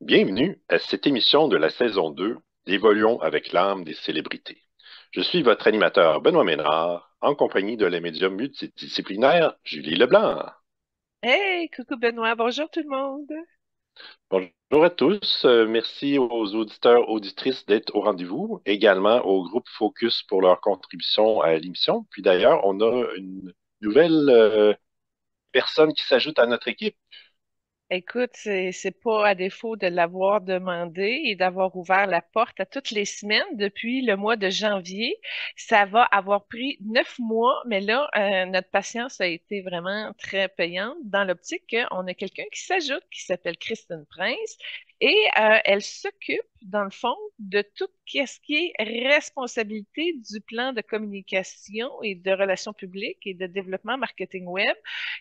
Bienvenue à cette émission de la saison 2 d'Évoluons avec l'âme des célébrités. Je suis votre animateur Benoît Ménard, en compagnie de la médium multidisciplinaire Julie Leblanc. Hey, coucou Benoît, bonjour tout le monde. Bonjour à tous. Merci aux auditeurs, auditrices d'être au rendez-vous, également au groupe Focus pour leur contribution à l'émission. Puis d'ailleurs, on a une nouvelle personne qui s'ajoute à notre équipe. Écoute, c'est pas à défaut de l'avoir demandé et d'avoir ouvert la porte à toutes les semaines depuis le mois de janvier. Ça va avoir pris 9 mois, mais là, notre patience a été vraiment très payante dans l'optique qu'on a quelqu'un qui s'ajoute, qui s'appelle Christine Prince, et elle s'occupe, dans le fond, de tout ce qui est responsabilité du plan de communication et de relations publiques et de développement marketing web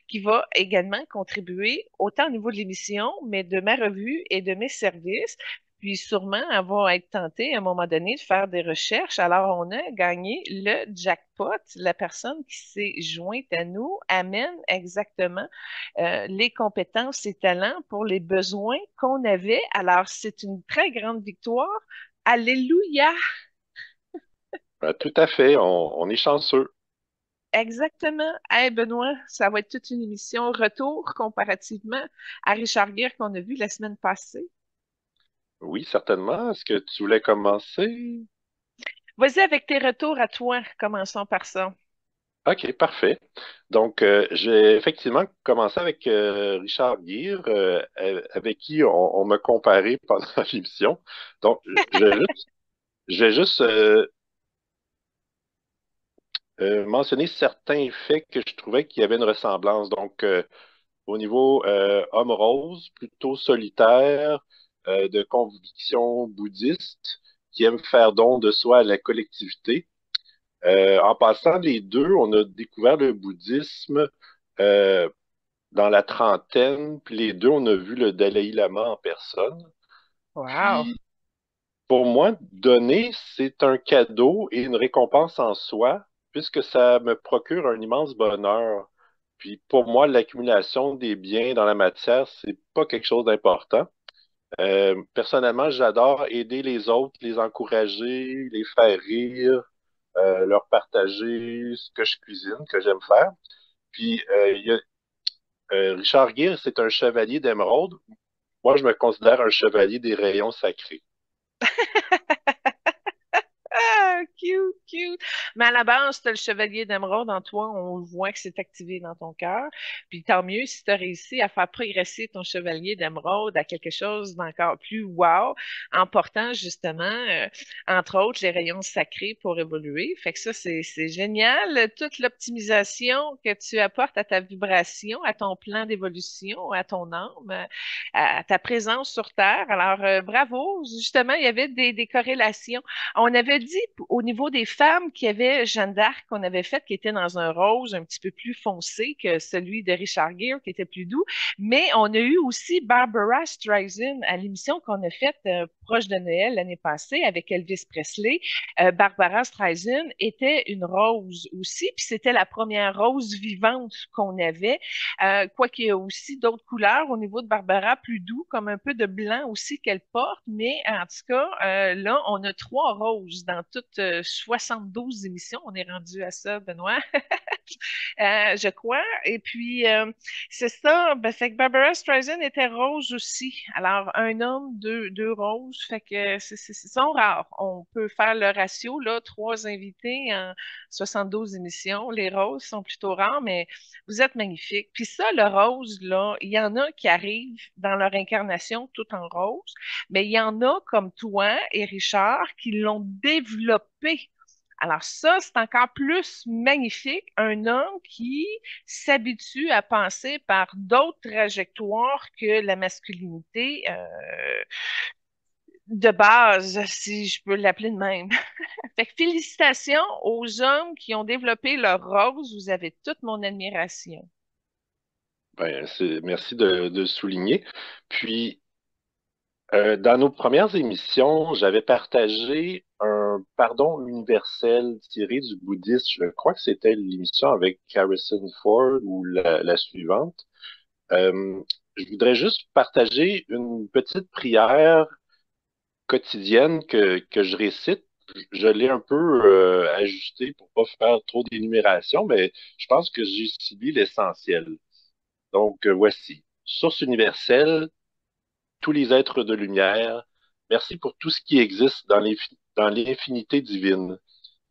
qui va également contribuer autant au niveau de l'émission, mais de ma revue et de mes services. Puis sûrement, elle va être tentée à un moment donné de faire des recherches. Alors, on a gagné le jackpot. La personne qui s'est jointe à nous amène exactement les compétences et talents pour les besoins qu'on avait. Alors, c'est une très grande victoire. Alléluia! Tout à fait, on est chanceux. Exactement. Hey Benoît, ça va être toute une émission retour comparativement à Richard Gere qu'on a vu la semaine passée. Oui, certainement. Est-ce que tu voulais commencer? Vas-y avec tes retours à toi. Commençons par ça. OK, parfait. Donc, j'ai effectivement commencé avec Richard Gere, avec qui on m'a comparé pendant l'émission. Donc, je vais juste mentionner certains faits que je trouvais qu'il y avait une ressemblance. Donc, au niveau homme rose, plutôt solitaire, de conviction bouddhiste, qui aime faire don de soi à la collectivité. En passant, les deux, on a découvert le bouddhisme euh, dans la trentaine, puis les deux, on a vu le Dalai Lama en personne. Wow. Puis, pour moi, donner, c'est un cadeau et une récompense en soi, puisque ça me procure un immense bonheur. Puis, pour moi, l'accumulation des biens dans la matière, c'est pas quelque chose d'important. Personnellement, j'adore aider les autres, les encourager, les faire rire, leur partager ce que je cuisine, que j'aime faire. Puis, Richard Gere, c'est un chevalier d'émeraude. Moi, je me considère un chevalier des rayons sacrés. Ah, cute, cute. Mais à la base, tu as le chevalier d'émeraude en toi, on voit que c'est activé dans ton cœur. Puis tant mieux si tu as réussi à faire progresser ton chevalier d'émeraude à quelque chose d'encore plus wow, en portant justement, entre autres, les rayons sacrés pour évoluer. Fait que ça, c'est génial. Toute l'optimisation que tu apportes à ta vibration, à ton plan d'évolution, à ton âme, à ta présence sur Terre. Alors, bravo. Justement, il y avait des corrélations. On avait dit au niveau des femmes qu'il y avait Jeanne d'Arc qu'on avait faite qui était dans un rose un petit peu plus foncé que celui de Richard Gere qui était plus doux. Mais on a eu aussi Barbara Streisand à l'émission qu'on a faite proche de Noël l'année passée avec Elvis Presley. Barbara Streisand était une rose aussi, puis c'était la première rose vivante qu'on avait. Quoiqu'il y a aussi d'autres couleurs au niveau de Barbara, plus doux, comme un peu de blanc aussi qu'elle porte. Mais en tout cas, là, on a trois roses dans toutes 72 émissions. On est rendu à ça, Benoît, je crois. Et puis, c'est ça. Ben, fait que Barbara Streisand était rose aussi. Alors, un homme, deux roses. Fait que sont rares. On peut faire le ratio, là, trois invités en 72 émissions. Les roses sont plutôt rares, mais vous êtes magnifiques. Puis ça, le rose, là, il y en a qui arrivent dans leur incarnation tout en rose, mais il y en a comme toi et Richard qui l'ont développé. Alors ça, c'est encore plus magnifique, un homme qui s'habitue à penser par d'autres trajectoires que la masculinité de base, si je peux l'appeler de même. Fait que félicitations aux hommes qui ont développé leur rose, vous avez toute mon admiration. Ben, merci de le souligner. Puis, dans nos premières émissions, j'avais partagé un pardon universel tiré du bouddhisme. Je crois que c'était l'émission avec Harrison Ford ou la suivante. Euh, je voudrais juste partager une petite prière quotidienne que je récite. Je l'ai un peu ajustée pour pas faire trop d'énumération, mais je pense que j'ai ciblé l'essentiel. Donc, voici. Source universelle, tous les êtres de lumière, merci pour tout ce qui existe dans l'infinité divine.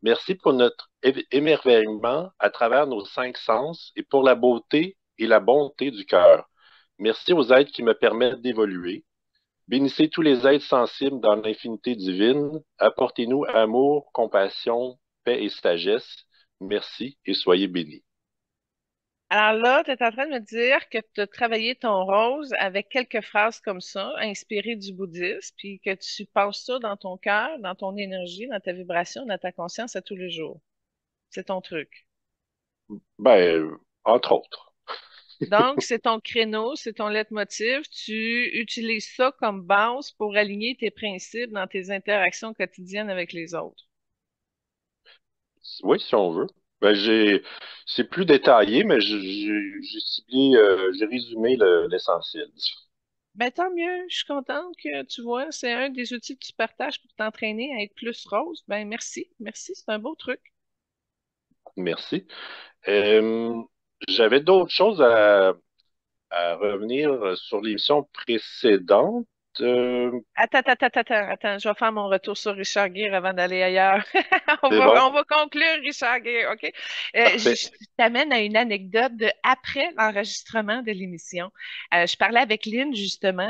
Merci pour notre émerveillement à travers nos cinq sens et pour la beauté et la bonté du cœur. Merci aux êtres qui me permettent d'évoluer. Bénissez tous les êtres sensibles dans l'infinité divine. Apportez-nous amour, compassion, paix et sagesse. Merci et soyez bénis. Alors là, tu es en train de me dire que tu as travaillé ton rose avec quelques phrases comme ça, inspirées du bouddhisme, puis que tu penses ça dans ton cœur, dans ton énergie, dans ta vibration, dans ta conscience à tous les jours. C'est ton truc. Entre autres. Donc, c'est ton créneau, c'est ton leitmotiv. Tu utilises ça comme base pour aligner tes principes dans tes interactions quotidiennes avec les autres. Oui, si on veut. C'est plus détaillé, mais j'ai ciblé, j'ai résumé l'essentiel. Ben, tant mieux. Je suis contente que tu vois, c'est un des outils que tu partages pour t'entraîner à être plus rose. Ben, merci. Merci, c'est un beau truc. Merci. Euh, J'avais d'autres choses à revenir sur l'émission précédente. Euh, Attends. Je vais faire mon retour sur Richard Gere avant d'aller ailleurs. c'est bon, On va conclure Richard Gere, OK? parfait. Je t'amène à une anecdote de après l'enregistrement de l'émission. Je parlais avec Lynn, justement,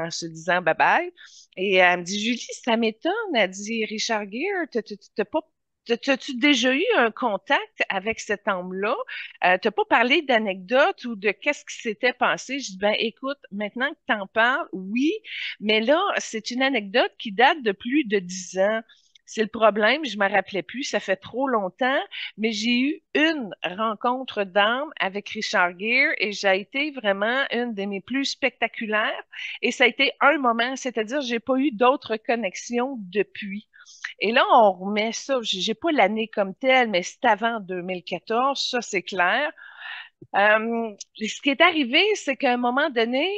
en se disant bye-bye. Et elle me dit, Julie, ça m'étonne. Elle dit, Richard Gere, t'as pas T'as-tu déjà eu un contact avec cet homme-là? T'as pas parlé d'anecdotes ou de qu'est-ce qui s'était passé? Je dis, ben écoute, maintenant que t'en parles, oui, mais là, c'est une anecdote qui date de plus de 10 ans. C'est le problème, je ne me rappelais plus, ça fait trop longtemps, mais j'ai eu une rencontre d'âme avec Richard Gere et ça a été vraiment une de mes plus spectaculaires. Et ça a été un moment, c'est-à-dire j'ai pas eu d'autres connexions depuis. Et là, on remet ça, j'ai pas l'année comme telle, mais c'est avant 2014, ça c'est clair. Ce qui est arrivé, c'est qu'à un moment donné,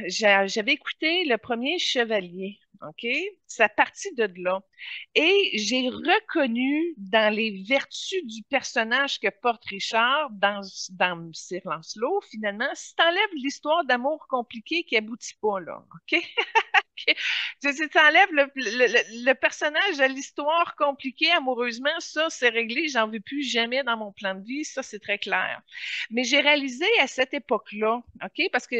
j'avais écouté le premier Chevalier, OK? Ça partit de là. Et j'ai reconnu dans les vertus du personnage que porte Richard dans Sir Lancelot, finalement, si t'enlèves l'histoire d'amour compliqué qui aboutit pas là, OK? Tu t'enlèves le personnage à l'histoire compliquée amoureusement, ça, c'est réglé, j'en veux plus jamais dans mon plan de vie, ça, c'est très clair. Mais j'ai réalisé à cette époque-là, OK, parce que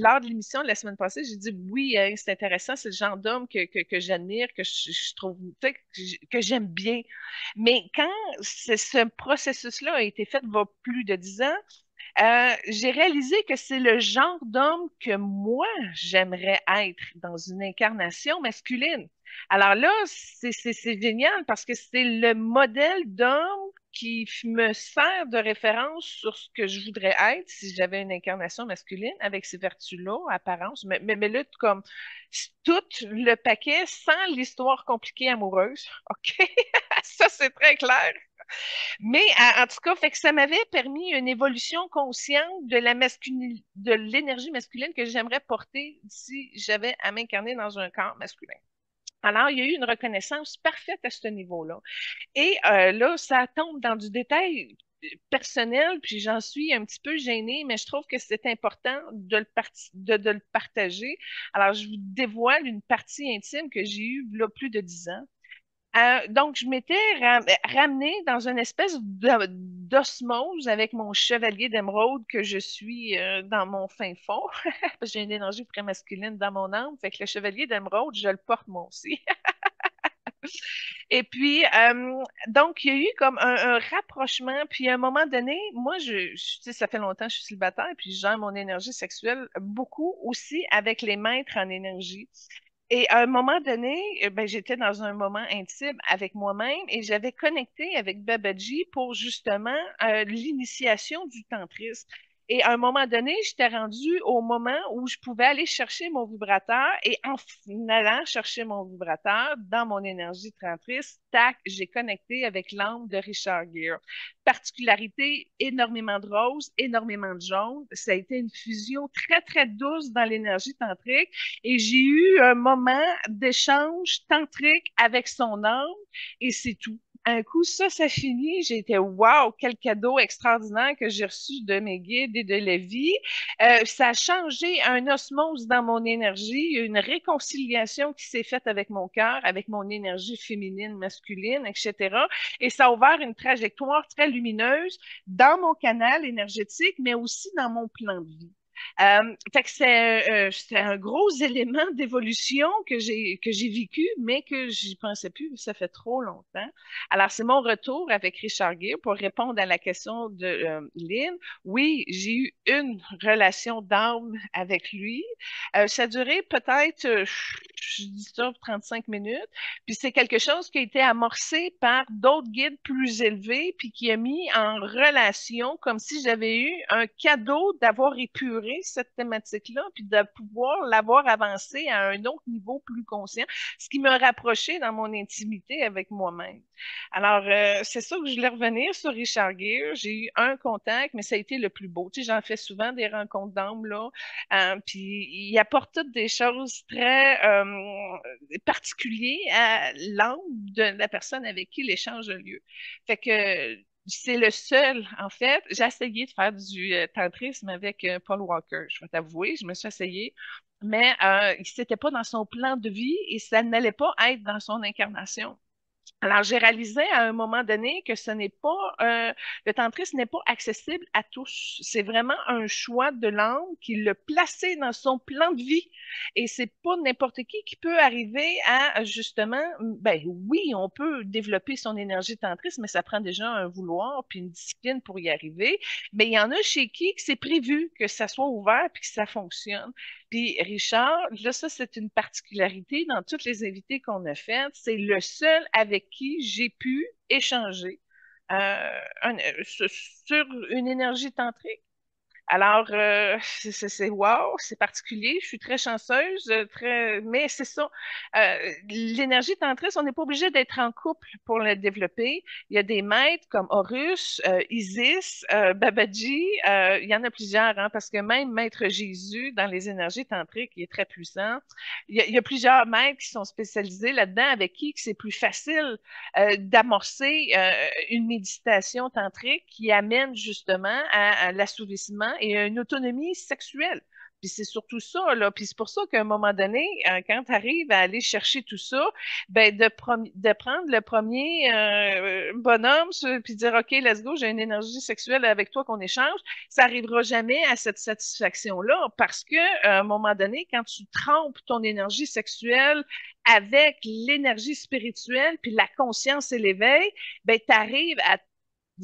lors de l'émission de la semaine passée, j'ai dit oui, hein, c'est intéressant, c'est le genre d'homme que j'admire, que je trouve, tu sais, que j'aime bien. Mais quand ce processus-là a été fait il y a plus de 10 ans, j'ai réalisé que c'est le genre d'homme que moi, j'aimerais être dans une incarnation masculine. Alors là, c'est génial parce que c'est le modèle d'homme qui me sert de référence sur ce que je voudrais être si j'avais une incarnation masculine avec ces vertus-là, apparence, mais là, comme tout le paquet sans l'histoire compliquée amoureuse. OK? Ça, c'est très clair. Mais en tout cas, fait que ça m'avait permis une évolution consciente de l'énergie masculine que j'aimerais porter si j'avais à m'incarner dans un corps masculin. Alors, il y a eu une reconnaissance parfaite à ce niveau-là. Et là, ça tombe dans du détail personnel, puis j'en suis un petit peu gênée, mais je trouve que c'est important de le partager. Alors, je vous dévoile une partie intime que j'ai eue là plus de 10 ans. Donc, je m'étais ramenée dans une espèce d'osmose avec mon chevalier d'émeraude que je suis dans mon fin fond. J'ai une énergie très masculine dans mon âme, fait que le chevalier d'émeraude, je le porte moi aussi. Et puis, donc, il y a eu comme un rapprochement. Puis, à un moment donné, moi, tu sais, ça fait longtemps que je suis célibataire, puis je gère mon énergie sexuelle beaucoup aussi avec les maîtres en énergie. Et à un moment donné, ben, j'étais dans un moment intime avec moi-même et j'avais connecté avec Babaji pour justement l'initiation du tantrisme. Et à un moment donné, j'étais rendue au moment où je pouvais aller chercher mon vibrateur et en allant chercher mon vibrateur dans mon énergie créatrice, tac, j'ai connecté avec l'âme de Richard Gere. Particularité, énormément de rose, énormément de jaune. Ça a été une fusion très, très douce dans l'énergie tantrique et j'ai eu un moment d'échange tantrique avec son âme et c'est tout. Un coup, ça finit. J'ai été, wow, quel cadeau extraordinaire que j'ai reçu de mes guides et de la vie. Ça a changé un osmose dans mon énergie, une réconciliation qui s'est faite avec mon cœur, avec mon énergie féminine, masculine, etc. Et ça a ouvert une trajectoire très lumineuse dans mon canal énergétique, mais aussi dans mon plan de vie. Fait que c'est un gros élément d'évolution que j'ai vécu, mais que j'y pensais plus, ça fait trop longtemps. Alors, c'est mon retour avec Richard Gere pour répondre à la question de Lynn. Oui, j'ai eu une relation d'âme avec lui. Ça a duré peut-être, je dis ça, 35 minutes. Puis c'est quelque chose qui a été amorcé par d'autres guides plus élevés, puis qui a mis en relation comme si j'avais eu un cadeau d'avoir épuré cette thématique-là, puis de pouvoir l'avoir avancé à un autre niveau plus conscient, ce qui me rapprochait dans mon intimité avec moi-même. Alors, c'est ça que je voulais revenir sur Richard Gere. J'ai eu un contact, mais ça a été le plus beau. Tu sais, j'en fais souvent des rencontres d'âmes, là. Puis, il apporte toutes des choses très particulières à l'âme de la personne avec qui l'échange a lieu. Fait que c'est le seul, en fait. J'ai essayé de faire du tantrisme avec Paul Walker. Je vais t'avouer, je me suis essayée. Mais c'était pas dans son plan de vie et ça n'allait pas être dans son incarnation. Alors, j'ai réalisé à un moment donné que ce n'est pas, le tantrisme n'est pas accessible à tous. C'est vraiment un choix de l'âme qui l'a placé dans son plan de vie. Et c'est pas n'importe qui peut arriver à, justement, ben oui, on peut développer son énergie tantrique, mais ça prend déjà un vouloir puis une discipline pour y arriver. Mais il y en a chez qui que c'est prévu que ça soit ouvert puis que ça fonctionne. Puis Richard, là, ça, c'est une particularité dans toutes les invités qu'on a faites. C'est le seul avec qui j'ai pu échanger sur une énergie tantrique. Alors, c'est wow, c'est particulier. Je suis très chanceuse, mais c'est ça. L'énergie tantrique, on n'est pas obligé d'être en couple pour la développer. Il y a des maîtres comme Horus, Isis, Babaji. Il y en a plusieurs, hein, parce que même Maître Jésus, dans les énergies tantriques, il est très puissant. Il y a plusieurs maîtres qui sont spécialisés là-dedans, avec qui c'est plus facile d'amorcer une méditation tantrique qui amène justement à l'assouvissement et à une autonomie sexuelle. Puis c'est surtout ça, là. Puis c'est pour ça qu'à un moment donné, quand tu arrives à aller chercher tout ça, ben de prendre le premier bonhomme, puis dire, OK, let's go, j'ai une énergie sexuelle avec toi qu'on échange, ça arrivera jamais à cette satisfaction-là parce que à un moment donné, quand tu trempes ton énergie sexuelle avec l'énergie spirituelle, puis la conscience et l'éveil, ben, tu arrives à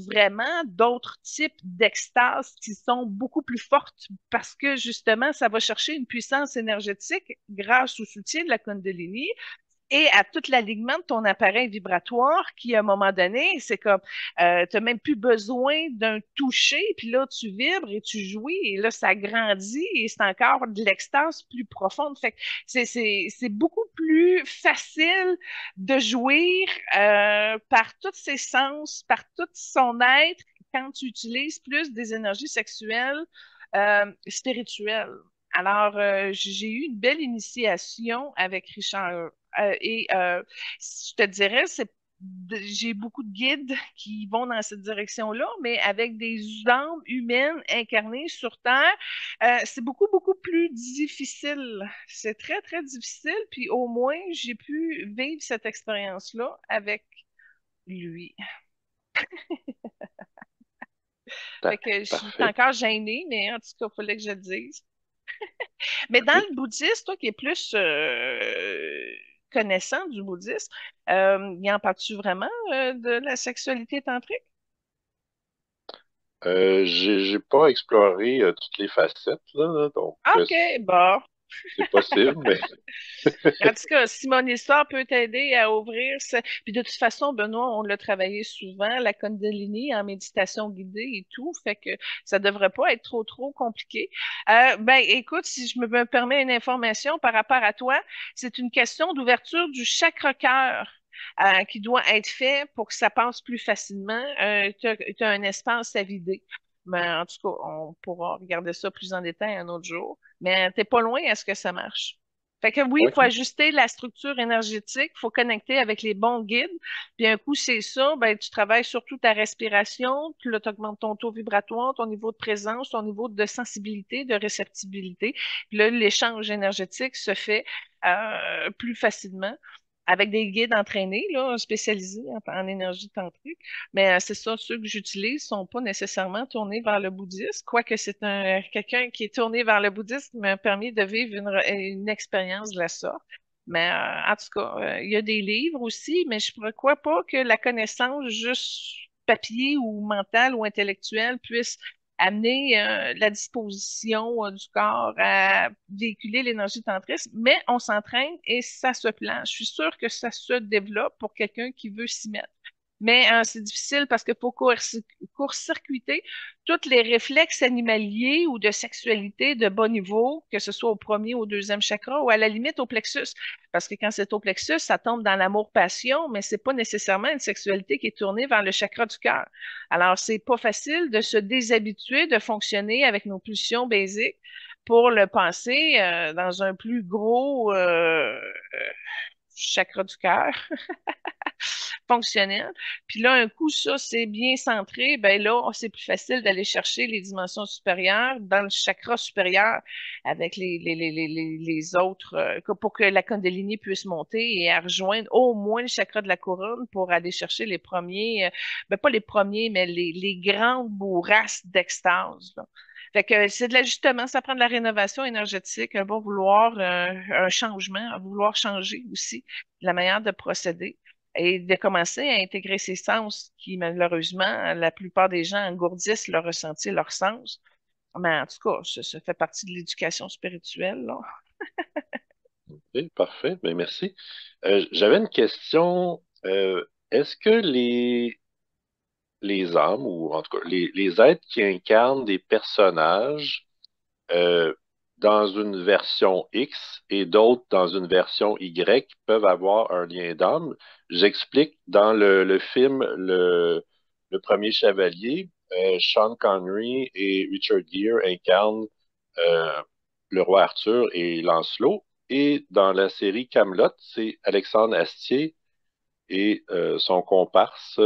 vraiment d'autres types d'extase qui sont beaucoup plus fortes parce que justement, ça va chercher une puissance énergétique grâce au soutien de la Kundalini et à tout l'alignement de ton appareil vibratoire qui, à un moment donné, c'est comme, tu n'as même plus besoin d'un toucher, puis là, tu vibres et tu jouis, et là, ça grandit, et c'est encore de l'extase plus profonde. Fait que c'est beaucoup plus facile de jouir par tous ses sens, par tout son être, quand tu utilises plus des énergies sexuelles, spirituelles. Alors, j'ai eu une belle initiation avec Richard je te dirais, j'ai beaucoup de guides qui vont dans cette direction-là, mais avec des âmes humaines incarnées sur Terre, c'est beaucoup, beaucoup plus difficile. C'est très, très difficile, puis au moins, j'ai pu vivre cette expérience-là avec lui. Fait que je suis Parfait. encore gênée, mais en tout cas, il fallait que je le dise. Mais dans Oui. le bouddhisme, toi qui es plus connaissant du bouddhisme, y en parles-tu vraiment de la sexualité tantrique? J'ai pas exploré toutes les facettes, là, donc OK, bon. C'est possible, mais En tout cas, si mon histoire peut t'aider à ouvrir ça. Puis de toute façon, Benoît, on l'a travaillé souvent, la Kundalini en méditation guidée et tout, fait que ça devrait pas être trop compliqué. Ben, écoute, si je me permets une information par rapport à toi, c'est une question d'ouverture du chakra cœur. Qui doit être fait pour que ça passe plus facilement. Tu as un espace à vider. Mais en tout cas, on pourra regarder ça plus en détail un autre jour. Mais t'es pas loin à ce que ça marche. Fait que oui, il faut OK. ajuster la structure énergétique, il faut connecter avec les bons guides. Puis un coup, c'est ça, ben, tu travailles surtout ta respiration, puis là, tu augmentes ton taux vibratoire, ton niveau de présence, ton niveau de sensibilité, de réceptibilité. Puis là, l'échange énergétique se fait plus facilement avec des guides entraînés, là, spécialisés en énergie tantrique. Mais c'est ça, ceux que j'utilise sont pas nécessairement tournés vers le bouddhisme, quoique c'est un quelqu'un qui est tourné vers le bouddhisme m'a permis de vivre une expérience de la sorte. Mais en tout cas, il y a des livres aussi, mais je ne crois pas que la connaissance juste papier ou mentale ou intellectuelle puisse amener la disposition du corps à véhiculer l'énergie tantrique, mais on s'entraîne et ça se plan. Je suis sûre que ça se développe pour quelqu'un qui veut s'y mettre. Mais c'est difficile parce qu'il faut court-circuiter tous les réflexes animaliers ou de sexualité de bas niveau, que ce soit au premier ou au deuxième chakra, ou à la limite au plexus. Parce que quand c'est au plexus, ça tombe dans l'amour-passion, mais c'est pas nécessairement une sexualité qui est tournée vers le chakra du cœur. Alors, c'est pas facile de se déshabituer de fonctionner avec nos pulsions basiques pour le passer dans un plus gros chakra du cœur fonctionnel. Puis là, un coup, ça, c'est bien centré, ben là, c'est plus facile d'aller chercher les dimensions supérieures dans le chakra supérieur avec les autres, pour que la Kundalini puisse monter et à rejoindre au moins le chakra de la couronne pour aller chercher les premiers, ben pas les premiers, mais les grandes bourrasques d'extase, là. Fait que c'est de l'ajustement, ça prend de la rénovation énergétique, un bon vouloir, un changement, un vouloir changer aussi la manière de procéder et de commencer à intégrer ces sens qui, malheureusement, la plupart des gens engourdissent leur ressenti, leur sens. Mais en tout cas, ça fait partie de l'éducation spirituelle, là. OK, parfait. Ben, merci. J'avais une question. Est-ce que les âmes, ou en tout cas les êtres qui incarnent des personnages euh, dans une version X et d'autres dans une version Y peuvent avoir un lien d'âme? J'explique dans le film le Premier Chevalier, Sean Connery et Richard Gere incarnent euh, le roi Arthur et Lancelot. Et dans la série Camelot, c'est Alexandre Astier et son comparse,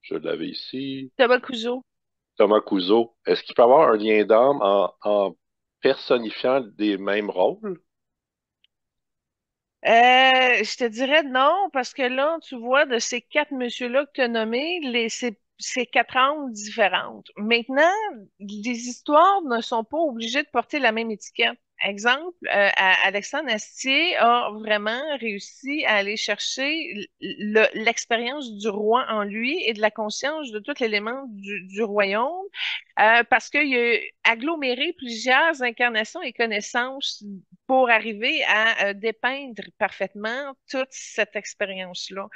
je l'avais ici, Tabakuzo. Thomas Couzeau. Est-ce qu'il peut avoir un lien d'âme en personnifiant des mêmes rôles? Je te dirais non, parce que là, tu vois, de ces quatre messieurs-là que tu as nommés, c'est quatre âmes différentes. Maintenant, les histoires ne sont pas obligées de porter la même étiquette. Exemple, Alexandre Astier a vraiment réussi à aller chercher l'expérience du roi en lui et de la conscience de tout l'élément du royaume, parce qu'il a aggloméré plusieurs incarnations et connaissances pour arriver à dépeindre parfaitement toute cette expérience-là.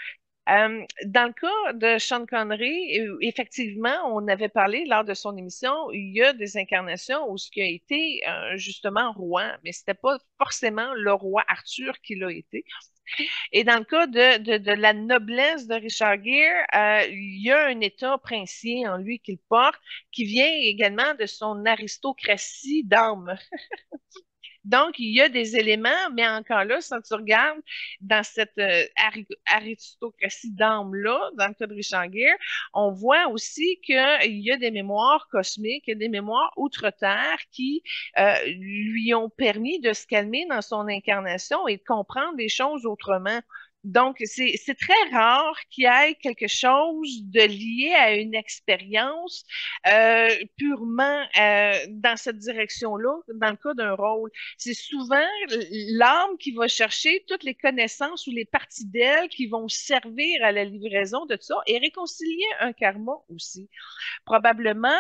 Dans le cas de Sean Connery, effectivement, on avait parlé lors de son émission, il y a des incarnations où ce qui a été justement roi, mais c'était pas forcément le roi Arthur qui l'a été. Et dans le cas de la noblesse de Richard Gere, il y a un état princier en lui qu'il porte, qui vient également de son aristocratie d'âme. Donc, il y a des éléments, mais encore là, si tu regardes dans cette aristocratie d'âme-là, dans le cas de Richard Gere, on voit aussi qu'il y a des mémoires cosmiques, il y a des mémoires outre-terre qui lui ont permis de se calmer dans son incarnation et de comprendre les choses autrement. Donc, c'est très rare qu'il y ait quelque chose de lié à une expérience purement dans cette direction-là, dans le cas d'un rôle. C'est souvent l'âme qui va chercher toutes les connaissances ou les parties d'elle qui vont servir à la livraison de ça et réconcilier un karma aussi. Probablement,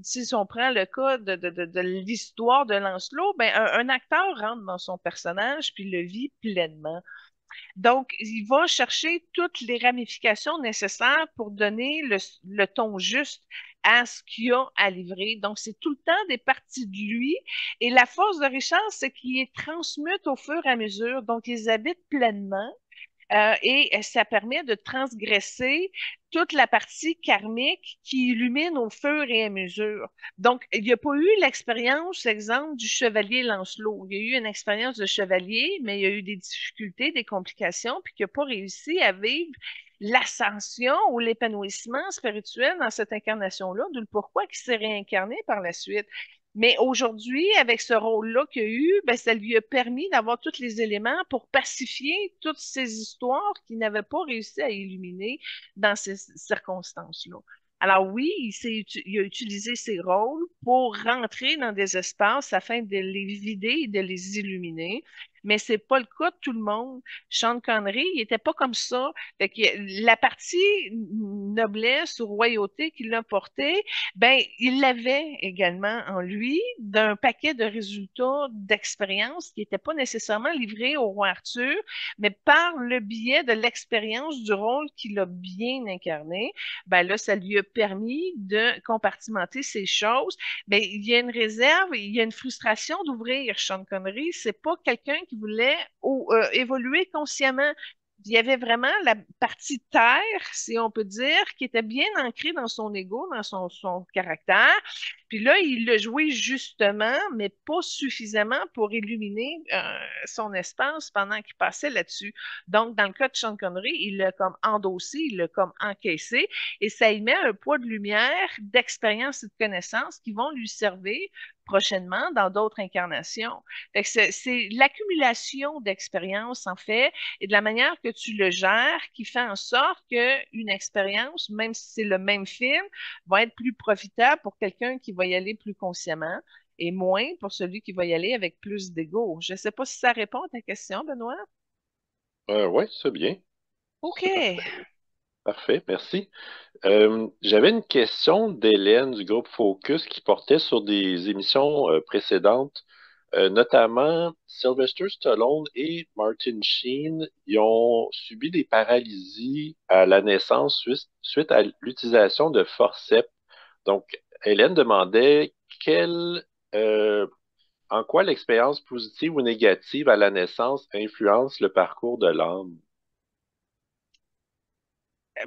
si on prend le cas de l'histoire de Lancelot, ben, un acteur rentre dans son personnage puis le vit pleinement. Donc, il va chercher toutes les ramifications nécessaires pour donner le ton juste à ce qu'il a à livrer. Donc, c'est tout le temps des parties de lui. Et la force de Richard, c'est qu'il les transmute au fur et à mesure. Donc, ils habitent pleinement. Et ça permet de transgresser toute la partie karmique qui illumine au fur et à mesure. Donc, il n'y a pas eu l'expérience, exemple, du chevalier Lancelot. Il y a eu une expérience de chevalier, mais il y a eu des difficultés, des complications, puis qu'il n'a pas réussi à vivre l'ascension ou l'épanouissement spirituel dans cette incarnation-là, d'où le pourquoi il s'est réincarné par la suite. Mais aujourd'hui, avec ce rôle-là qu'il a eu, ben, ça lui a permis d'avoir tous les éléments pour pacifier toutes ces histoires qu'il n'avait pas réussi à illuminer dans ces circonstances-là. Alors oui, il a utilisé ses rôles pour rentrer dans des espaces afin de les vider et de les illuminer. Mais c'est pas le cas de tout le monde. Sean Connery, il était pas comme ça. Fait que la partie noblesse ou royauté qu'il a portée, ben, il l'avait également en lui d'un paquet de résultats d'expérience qui n'étaient pas nécessairement livrés au roi Arthur, mais par le biais de l'expérience du rôle qu'il a bien incarné, ben là, ça lui a permis de compartimenter ces choses. Mais il y a une réserve, il y a une frustration d'ouvrir Sean Connery. C'est pas quelqu'un qui voulait évoluer consciemment. Il y avait vraiment la partie terre, si on peut dire, qui était bien ancrée dans son ego, dans son caractère. Puis là, il l'a joué justement, mais pas suffisamment pour illuminer son espace pendant qu'il passait là-dessus. Donc, dans le cas de Sean Connery, il l'a comme endossé, il l'a comme encaissé, et ça y met un poids de lumière, d'expérience et de connaissances qui vont lui servir prochainement dans d'autres incarnations. C'est l'accumulation d'expériences, en fait, et de la manière que tu le gères qui fait en sorte qu'une expérience, même si c'est le même film, va être plus profitable pour quelqu'un qui va y aller plus consciemment et moins pour celui qui va y aller avec plus d'ego. Je ne sais pas si ça répond à ta question, Benoît. Oui, c'est bien. OK. C'est parfait. Parfait, merci. J'avais une question d'Hélène du groupe Focus qui portait sur des émissions précédentes, notamment Sylvester Stallone et Martin Sheen. Ils ont subi des paralysies à la naissance suite à l'utilisation de forceps. Donc, Hélène demandait euh, en quoi l'expérience positive ou négative à la naissance influence le parcours de l'âme.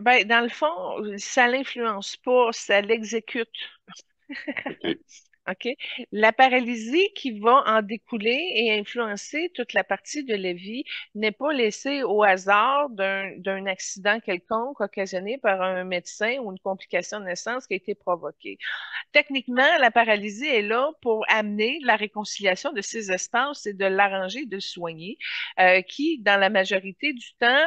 Ben, dans le fond, ça l'influence pas, ça l'exécute. OK. OK? La paralysie qui va en découler et influencer toute la partie de la vie n'est pas laissée au hasard d'un accident quelconque occasionné par un médecin ou une complication de naissance qui a été provoquée. Techniquement, la paralysie est là pour amener la réconciliation de ces espaces et de l'arranger, de le soigner, qui, dans la majorité du temps,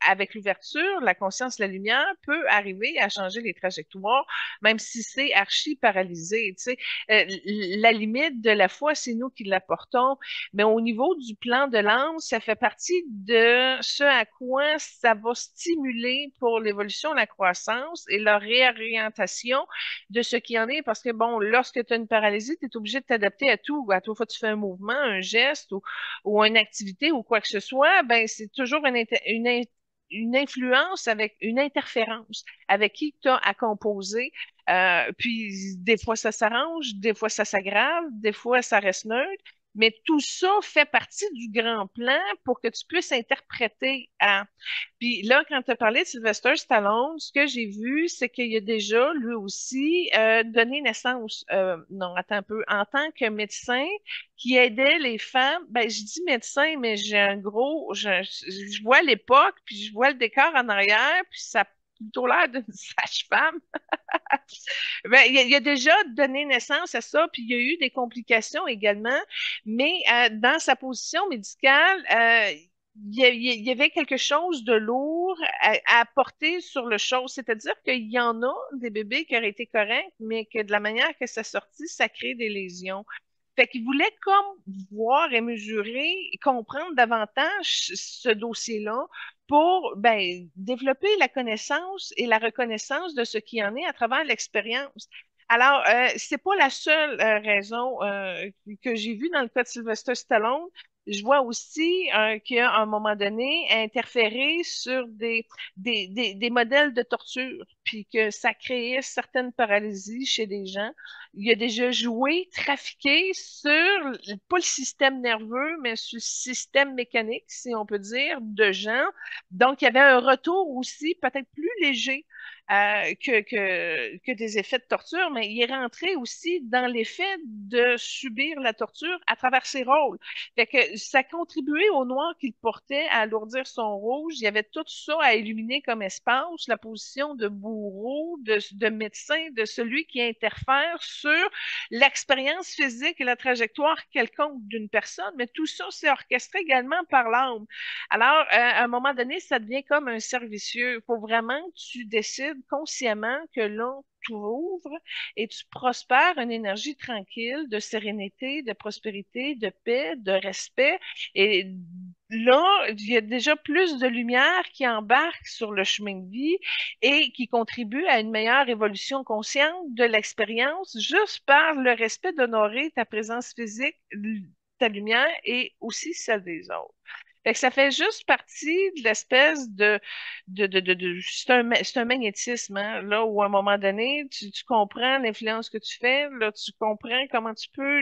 avec l'ouverture, la conscience, la lumière, peut arriver à changer les trajectoires, même si c'est archi paralysé. Tu sais. La limite de la foi, c'est nous qui l'apportons, mais au niveau du plan de l'âme, ça fait partie de ce à quoi ça va stimuler pour l'évolution, la croissance et la réorientation de ce qui en est, parce que bon, lorsque tu as une paralysie, tu es obligé de t'adapter à tout. À toute fois que tu fais un mouvement, un geste ou une activité ou quoi que ce soit, ben c'est toujours une influence avec une interférence avec qui tu as à composer. Puis des fois ça s'arrange, des fois ça s'aggrave, des fois ça reste neutre. Mais tout ça fait partie du grand plan pour que tu puisses interpréter à. Puis là, quand tu as parlé de Sylvester Stallone, ce que j'ai vu, c'est qu'il a déjà, lui aussi, donné naissance, non, attends un peu, en tant que médecin qui aidait les femmes. Ben, je dis médecin, mais j'ai un gros, je vois l'époque, puis je vois le décor en arrière, puis ça a plutôt l'air d'une sage-femme. Ben, il a déjà donné naissance à ça, puis il y a eu des complications également, mais dans sa position médicale, il y avait quelque chose de lourd à porter sur le chose. C'est-à-dire qu'il y en a des bébés qui auraient été corrects, mais que de la manière que ça sortit, ça crée des lésions. Fait qu'il voulait comme voir et mesurer et comprendre davantage ce dossier-là pour développer la connaissance et la reconnaissance de ce qui en est à travers l'expérience. Alors, c'est pas la seule raison que j'ai vue dans le cas de Sylvester Stallone. Je vois aussi qu'à un moment donné, interférer sur des modèles de torture, puis que ça créait certaines paralysies chez des gens. Il a déjà joué, trafiqué sur, pas le système nerveux, mais sur le système mécanique, si on peut dire, de gens. Donc, il y avait un retour aussi peut-être plus léger que des effets de torture, mais il est rentré aussi dans l'effet de subir la torture à travers ses rôles. Fait que ça contribuait au noir qu'il portait à alourdir son rouge. Il y avait tout ça à illuminer comme espace, la position de bourreau, de médecin, de celui qui interfère sur l'expérience physique et la trajectoire quelconque d'une personne, mais tout ça, c'est orchestré également par l'âme. Alors, à un moment donné, ça devient comme un servicieux. Il faut vraiment que tu décides consciemment que là, tu ouvres et tu prospères une énergie tranquille, de sérénité, de prospérité, de paix, de respect. Et là, il y a déjà plus de lumière qui embarque sur le chemin de vie et qui contribue à une meilleure évolution consciente de l'expérience juste par le respect d'honorer ta présence physique, ta lumière et aussi celle des autres. Fait que ça fait juste partie de l'espèce c'est un magnétisme, hein, là où à un moment donné, tu comprends l'influence que tu fais, là, tu comprends comment tu peux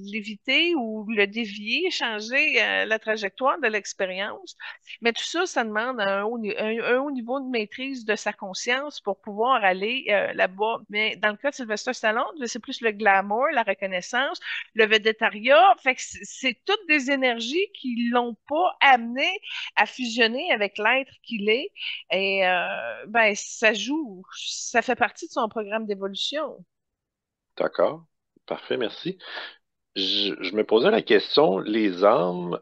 l'éviter ou le dévier, changer la trajectoire de l'expérience. Mais tout ça, ça demande un haut niveau de maîtrise de sa conscience pour pouvoir aller là-bas. Mais dans le cas de Sylvester Stallone, c'est plus le glamour, la reconnaissance, le végétariat. Fait que c'est toutes des énergies qui l'ont pas amené à fusionner avec l'être qu'il est. Et ça joue, ça fait partie de son programme d'évolution. D'accord. Parfait, merci. Je me posais la question, les âmes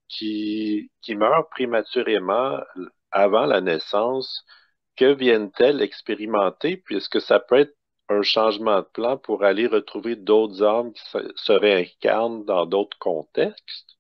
qui meurent prématurément avant la naissance, que viennent-elles expérimenter? Puis est-ce que ça peut être un changement de plan pour aller retrouver d'autres âmes qui se réincarnent dans d'autres contextes?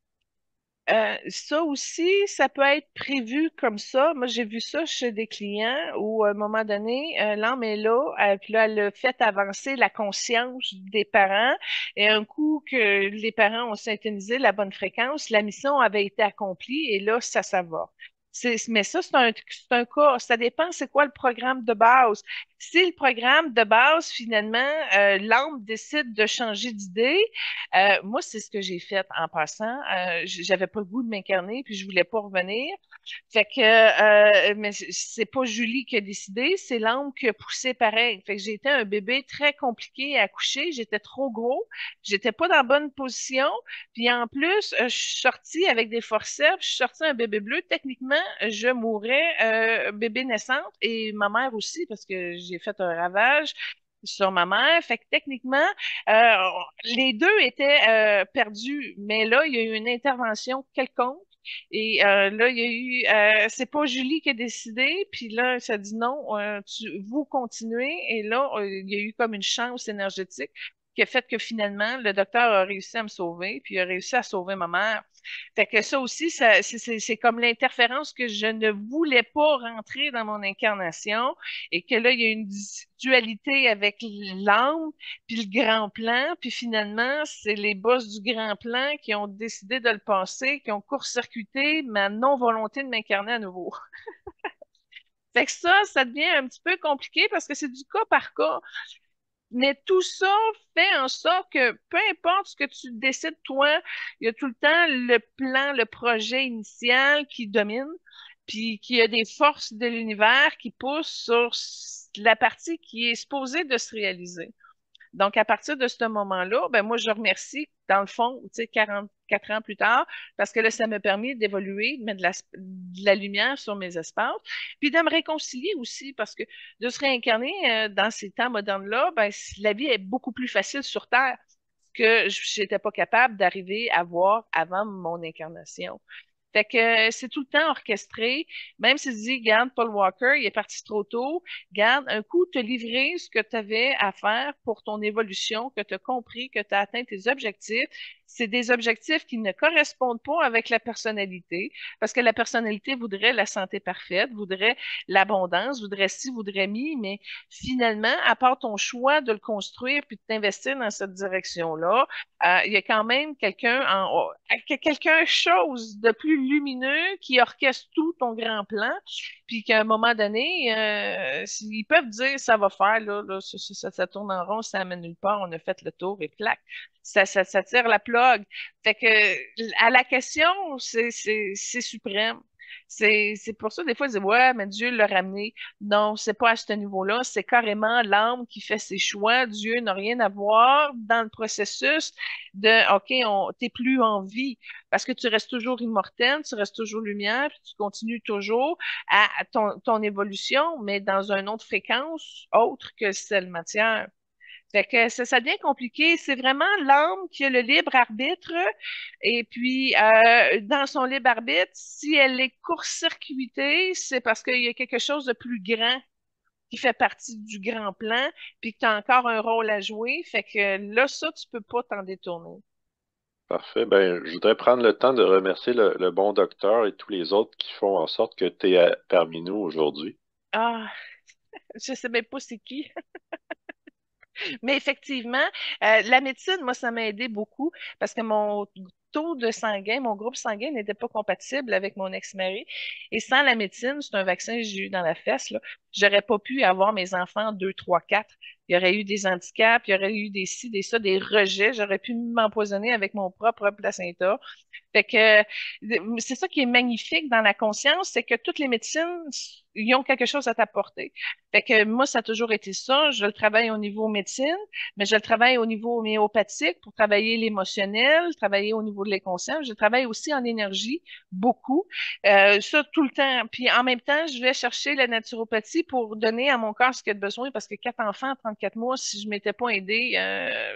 Ça aussi, ça peut être prévu comme ça. Moi, j'ai vu ça chez des clients où, à un moment donné, l'âme est là, puis là, elle a fait avancer la conscience des parents. Et un coup que les parents ont syntonisé la bonne fréquence, la mission avait été accomplie et là, ça va. Mais ça, c'est un cas. Ça dépend, c'est quoi le programme de base. Si le programme de base, finalement, l'âme décide de changer d'idée, moi, c'est ce que j'ai fait en passant. J'avais pas le goût de m'incarner, puis je voulais pas revenir. Fait que, mais c'est pas Julie qui a décidé, c'est l'âme qui a poussé pareil. Fait que j'ai été un bébé très compliqué à accoucher. J'étais trop gros, j'étais pas dans la bonne position. Puis en plus, je suis sortie avec des forceps, je suis sortie un bébé bleu. Techniquement, je mourrais bébé naissante et ma mère aussi parce que j'ai fait un ravage sur ma mère. Fait que techniquement, euh, les deux étaient perdus, mais là, il y a eu une intervention quelconque. Et là, il y a eu, c'est pas Julie qui a décidé, puis là, ça dit non, vous continuez. Et là, il y a eu comme une chance énergétique qui a fait que finalement, le docteur a réussi à me sauver, puis il a réussi à sauver ma mère. Fait que ça aussi, c'est comme l'interférence que je ne voulais pas rentrer dans mon incarnation et que là, il y a une dualité avec l'âme puis le grand plan, puis finalement, c'est les boss du grand plan qui ont décidé de le passer, qui ont court-circuité ma non-volonté de m'incarner à nouveau. Fait que ça devient un petit peu compliqué parce que c'est du cas par cas. Mais tout ça fait en sorte que peu importe ce que tu décides, toi, il y a tout le temps le plan, le projet initial qui domine, puis qu'il y a des forces de l'univers qui poussent sur la partie qui est supposée de se réaliser. Donc, à partir de ce moment-là, ben moi, je remercie, dans le fond, tu sais, 44 ans plus tard, parce que là, ça m'a permis d'évoluer, de mettre de la lumière sur mes espaces, puis de me réconcilier aussi, parce que de se réincarner dans ces temps modernes-là, ben, la vie est beaucoup plus facile sur Terre que j'étais pas capable d'arriver à voir avant mon incarnation. Fait que c'est tout le temps orchestré. Même si tu dis, garde Paul Walker, il est parti trop tôt, garde un coup, te livrer ce que tu avais à faire pour ton évolution, que tu as compris, que tu as atteint tes objectifs. C'est des objectifs qui ne correspondent pas avec la personnalité, parce que la personnalité voudrait la santé parfaite, voudrait l'abondance, voudrait ci, voudrait mi, mais finalement, à part ton choix de le construire puis de t'investir dans cette direction-là, il y a quand même quelqu'un chose de plus lumineux qui orchestre tout ton grand plan, puis qu'à un moment donné, ils peuvent dire ça va faire, là, ça tourne en rond, ça amène nulle part, on a fait le tour et plaque. Ça tire la plug. Fait que à la question, c'est suprême. C'est pour ça, des fois, ils disent, ouais, mais Dieu l'a ramené. Non, c'est pas à ce niveau-là. C'est carrément l'âme qui fait ses choix. Dieu n'a rien à voir dans le processus de, OK, t'es plus en vie parce que tu restes toujours immortel, tu restes toujours lumière, puis tu continues toujours à ton évolution, mais dans une autre fréquence autre que celle matière. Fait que ça devient compliqué. C'est vraiment l'âme qui a le libre arbitre. Et puis, dans son libre arbitre, si elle est court-circuitée, c'est parce qu'il y a quelque chose de plus grand qui fait partie du grand plan, puis que tu as encore un rôle à jouer. Fait que là, ça, tu peux pas t'en détourner. Parfait. Ben, je voudrais prendre le temps de remercier le bon docteur et tous les autres qui font en sorte que tu es parmi nous aujourd'hui. Ah, je sais même pas c'est qui. Mais effectivement, la médecine, moi, ça m'a aidé beaucoup parce que mon taux de sanguin, mon groupe sanguin n'était pas compatible avec mon ex-mari. Et sans la médecine, c'est un vaccin que j'ai eu dans la fesse, là, j'aurais pas pu avoir mes enfants 2, 3, 4. Il y aurait eu des handicaps, il y aurait eu des ci, des ça, des rejets. J'aurais pu m'empoisonner avec mon propre placenta. Fait que c'est ça qui est magnifique dans la conscience, c'est que toutes les médecines, ils ont quelque chose à t'apporter. Fait que moi, ça a toujours été ça. Je le travaille au niveau médecine, mais je le travaille au niveau homéopathique pour travailler l'émotionnel, travailler au niveau de l'inconscient. Je travaille aussi en énergie, beaucoup. Ça, tout le temps. Puis en même temps, je vais chercher la naturopathie pour donner à mon corps ce qu'il a de besoin parce que 4 enfants à 4 mois, si je m'étais pas aidée,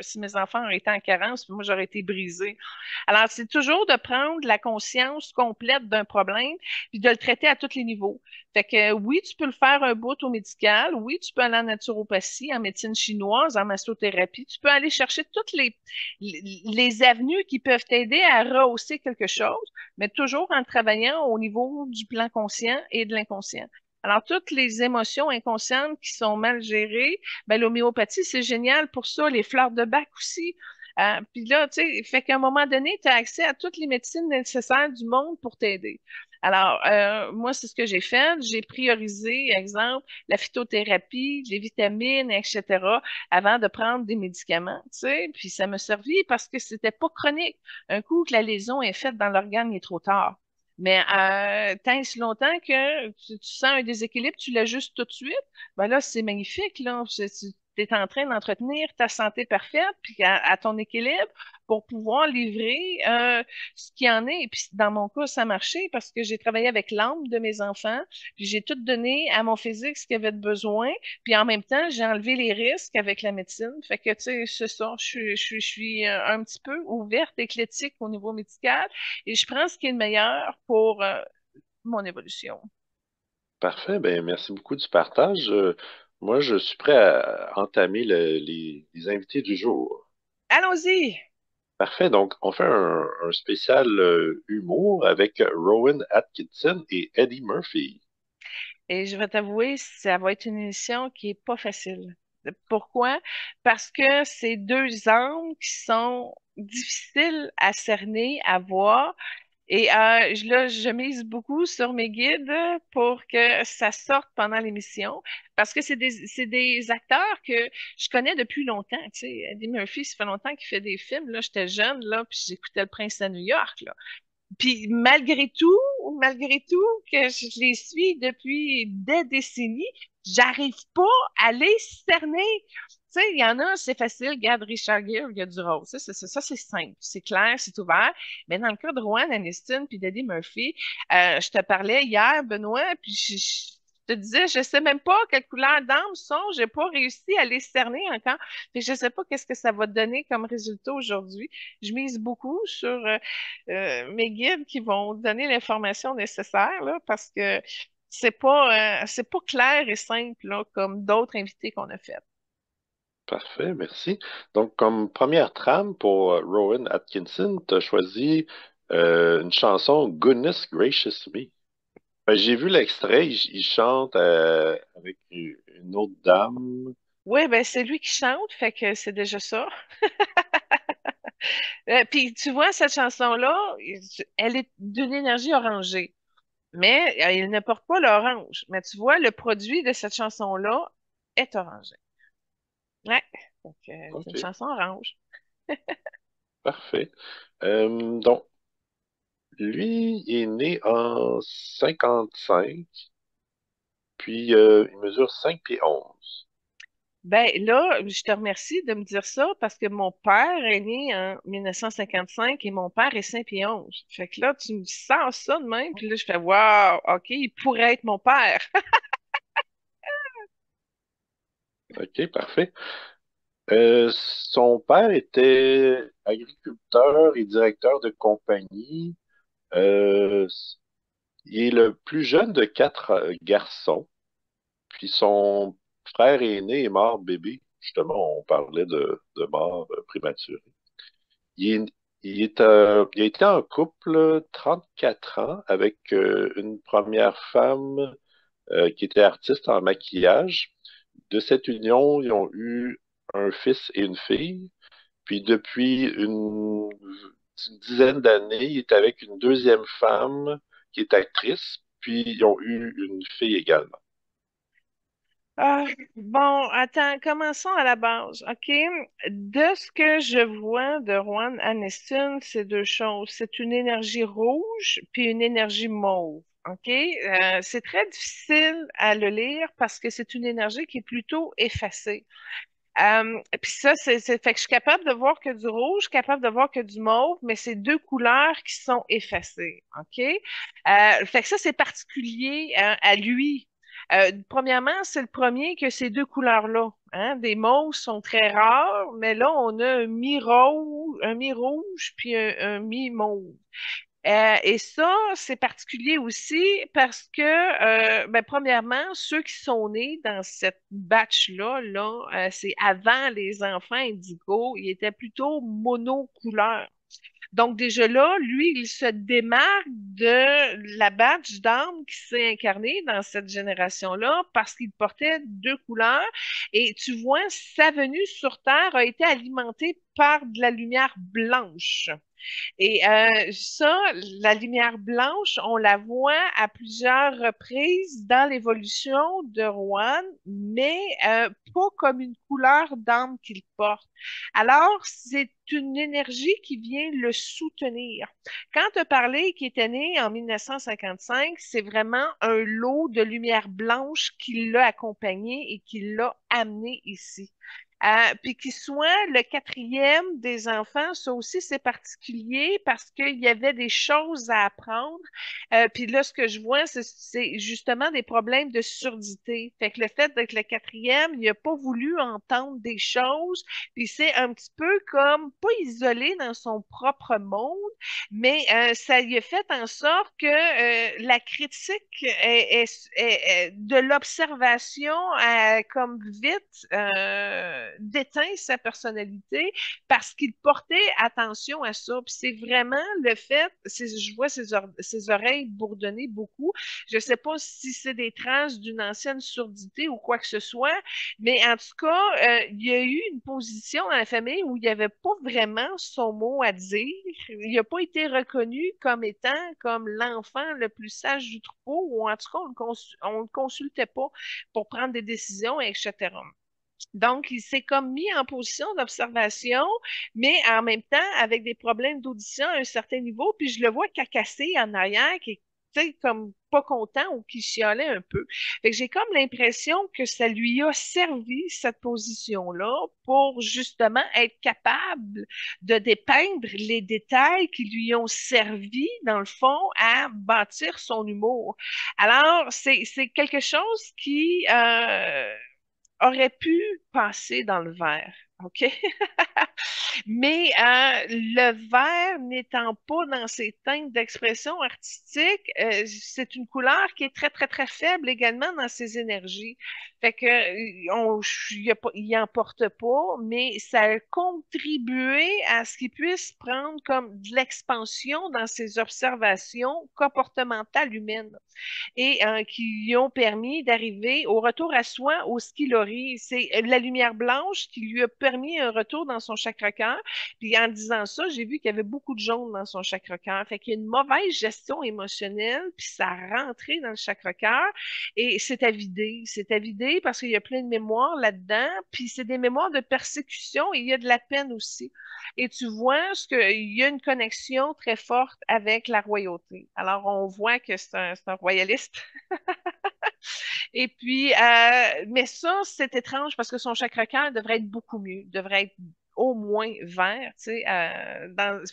si mes enfants auraient été en carence, moi, j'aurais été brisée. Alors, c'est toujours de prendre la conscience complète d'un problème puis de le traiter à tous les niveaux. Fait que oui, tu peux le faire un bout au médical, oui, tu peux aller en naturopathie, en médecine chinoise, en massothérapie, tu peux aller chercher toutes les avenues qui peuvent t'aider à rehausser quelque chose, mais toujours en travaillant au niveau du plan conscient et de l'inconscient. Alors, toutes les émotions inconscientes qui sont mal gérées, ben, l'homéopathie, c'est génial pour ça. Les fleurs de bac aussi. Puis là, tu sais, fait qu'à un moment donné, tu as accès à toutes les médecines nécessaires du monde pour t'aider. Alors, moi, c'est ce que j'ai fait. J'ai priorisé, exemple, la phytothérapie, les vitamines, etc., avant de prendre des médicaments, tu sais. Puis ça m'a servi parce que c'était pas chronique. Un coup que la lésion est faite dans l'organe, il est trop tard. Mais tant et si longtemps que tu sens un déséquilibre, tu l'ajustes tout de suite, ben là, c'est magnifique, là. Tu es en train d'entretenir ta santé parfaite, puis à ton équilibre pour pouvoir livrer ce qu'il y en est. Et puis dans mon cas, ça a marché parce que j'ai travaillé avec l'âme de mes enfants, puis j'ai tout donné à mon physique ce qu'il avait de besoin, puis en même temps, j'ai enlevé les risques avec la médecine. Fait que, tu sais, c'est ça, je suis un petit peu ouverte, éclectique au niveau médical, et je prends ce qui est le meilleur pour mon évolution. Parfait. Ben, merci beaucoup du partage. Moi, je suis prêt à entamer les invités du jour. Allons-y! Parfait. Donc, on fait un spécial humour avec Rowan Atkinson et Eddie Murphy. Et je vais t'avouer, ça va être une émission qui est pas facile. Pourquoi? Parce que c'est deux angles qui sont difficiles à cerner, à voir. Et là, je mise beaucoup sur mes guides pour que ça sorte pendant l'émission. Parce que c'est des acteurs que je connais depuis longtemps. Tu sais, Eddie Murphy, ça fait longtemps qu'il fait des films. Là, j'étais jeune, là, puis j'écoutais Le Prince à New York, là. Puis malgré tout, que je les suis depuis des décennies, j'arrive pas à les cerner. Tu sais, il y en a, c'est facile. Regarde Richard Gere, il y a du rose. Ça, c'est simple, c'est clair, c'est ouvert. Mais dans le cas de Rowan Aniston puis d'Eddie Murphy, je te parlais hier, Benoît, puis je te disais, je sais même pas quelle couleur d'âme sont, j'ai pas réussi à les cerner encore. Fait que je sais pas qu'est-ce que ça va donner comme résultat aujourd'hui. Je mise beaucoup sur mes guides qui vont donner l'information nécessaire, là, parce que c'est pas clair et simple, là, comme d'autres invités qu'on a fait. Parfait, merci. Donc, comme première trame pour Rowan Atkinson, tu as choisi une chanson Goodness Gracious Me. Ben, j'ai vu l'extrait, il chante avec une autre dame. Oui, ben c'est lui qui chante, fait que c'est déjà ça. Puis tu vois, cette chanson-là, elle est d'une énergie orangée, mais elle ne porte pas l'orange. Mais tu vois, le produit de cette chanson-là est orangé. Ouais, donc c'est une OK, chanson orange. parfait. Donc, lui, il est né en 55, puis il mesure 5 pieds 11. Ben là, je te remercie de me dire ça parce que mon père est né en 1955 et mon père est 5 pieds 11. Fait que là, tu me sens ça de même, puis là, je fais wow, OK, il pourrait être mon père. OK, parfait. Son père était agriculteur et directeur de compagnie. Euh, il est le plus jeune de quatre garçons. Puis son frère aîné est mort bébé. Justement, on parlait de mort prématurée. Il, il a été en couple 34 ans avec une première femme qui était artiste en maquillage. De cette union, ils ont eu un fils et une fille. Puis depuis une dizaine d'années, il est avec une deuxième femme qui est actrice. Puis ils ont eu une fille également. Ah, bon, attends, commençons à la base, OK? De ce que je vois de Juan Aniston, c'est deux choses. C'est une énergie rouge puis une énergie mauve, OK? C'est très difficile à le lire parce que c'est une énergie qui est plutôt effacée. Puis ça, fait que je suis capable de voir que du rouge, capable de voir que du mauve, mais c'est deux couleurs qui sont effacées, OK? Fait que ça, c'est particulier hein, à lui. Premièrement, c'est le premier que ces deux couleurs-là. Hein, des mauves sont très rares, mais là, on a un mi-rouge, puis un mi-mauve. Et ça, c'est particulier aussi parce que, ben, premièrement, ceux qui sont nés dans cette batch-là, là, c'est avant les enfants indigos, ils étaient plutôt monocouleurs. Donc déjà là, lui, il se démarque de la batch d'âme qui s'est incarnée dans cette génération-là parce qu'il portait deux couleurs. Et tu vois, sa venue sur Terre a été alimentée par de la lumière blanche. Et ça, la lumière blanche, on la voit à plusieurs reprises dans l'évolution de Rouen, mais pas comme une couleur d'âme qu'il porte. Alors, c'est une énergie qui vient le soutenir. Quand tu as parlé qu'il était né en 1955, c'est vraiment un lot de lumière blanche qui l'a accompagné et qui l'a amené ici. Puis qu'il soit le quatrième des enfants, ça aussi c'est particulier parce qu'il y avait des choses à apprendre. Puis là, ce que je vois, c'est justement des problèmes de surdité. Fait que le fait d'être le quatrième, il n'a pas voulu entendre des choses, puis c'est un petit peu comme pas isolé dans son propre monde, mais ça lui a fait en sorte que la critique de l'observation comme vite déteint sa personnalité parce qu'il portait attention à ça. Puis c'est vraiment le fait, je vois ses oreilles bourdonner beaucoup. Je ne sais pas si c'est des traces d'une ancienne surdité ou quoi que ce soit, mais en tout cas, il y a eu une position dans la famille où il n'y avait pas vraiment son mot à dire. Il n'a pas été reconnu comme étant comme l'enfant le plus sage du troupeau, ou en tout cas, on ne le consultait pas pour prendre des décisions, etc. Donc, il s'est comme mis en position d'observation, mais en même temps avec des problèmes d'audition à un certain niveau, puis je le vois cacasser en arrière, qui est tu sais, comme pas content ou qui chialait un peu. Fait que j'ai comme l'impression que ça lui a servi, cette position-là, pour justement être capable de dépeindre les détails qui lui ont servi, dans le fond, à bâtir son humour. Alors, c'est quelque chose qui aurait pu passer dans le verre. OK? Mais le vert n'étant pas dans ses teintes d'expression artistique, c'est une couleur qui est très, très, très faible également dans ses énergies. Fait que il en porte pas, mais ça a contribué à ce qu'il puisse prendre comme de l'expansion dans ses observations comportementales humaines et qui lui ont permis d'arriver au retour à soi au ski Lori. C'est la lumière blanche qui lui a permis un retour dans son chakra-cœur. Puis en disant ça, j'ai vu qu'il y avait beaucoup de jaune dans son chakra-cœur. Fait qu'il y a une mauvaise gestion émotionnelle, puis ça a rentré dans le chakra-cœur et c'est à vider. C'est à vider parce qu'il y a plein de mémoires là-dedans, puis c'est des mémoires de persécution et il y a de la peine aussi. Et tu vois il y a une connexion très forte avec la royauté. Alors, on voit que c'est un royaliste. Et puis, mais ça, c'est étrange parce que son chakra-cœur devrait être beaucoup mieux, devrait être au moins vert, tu sais.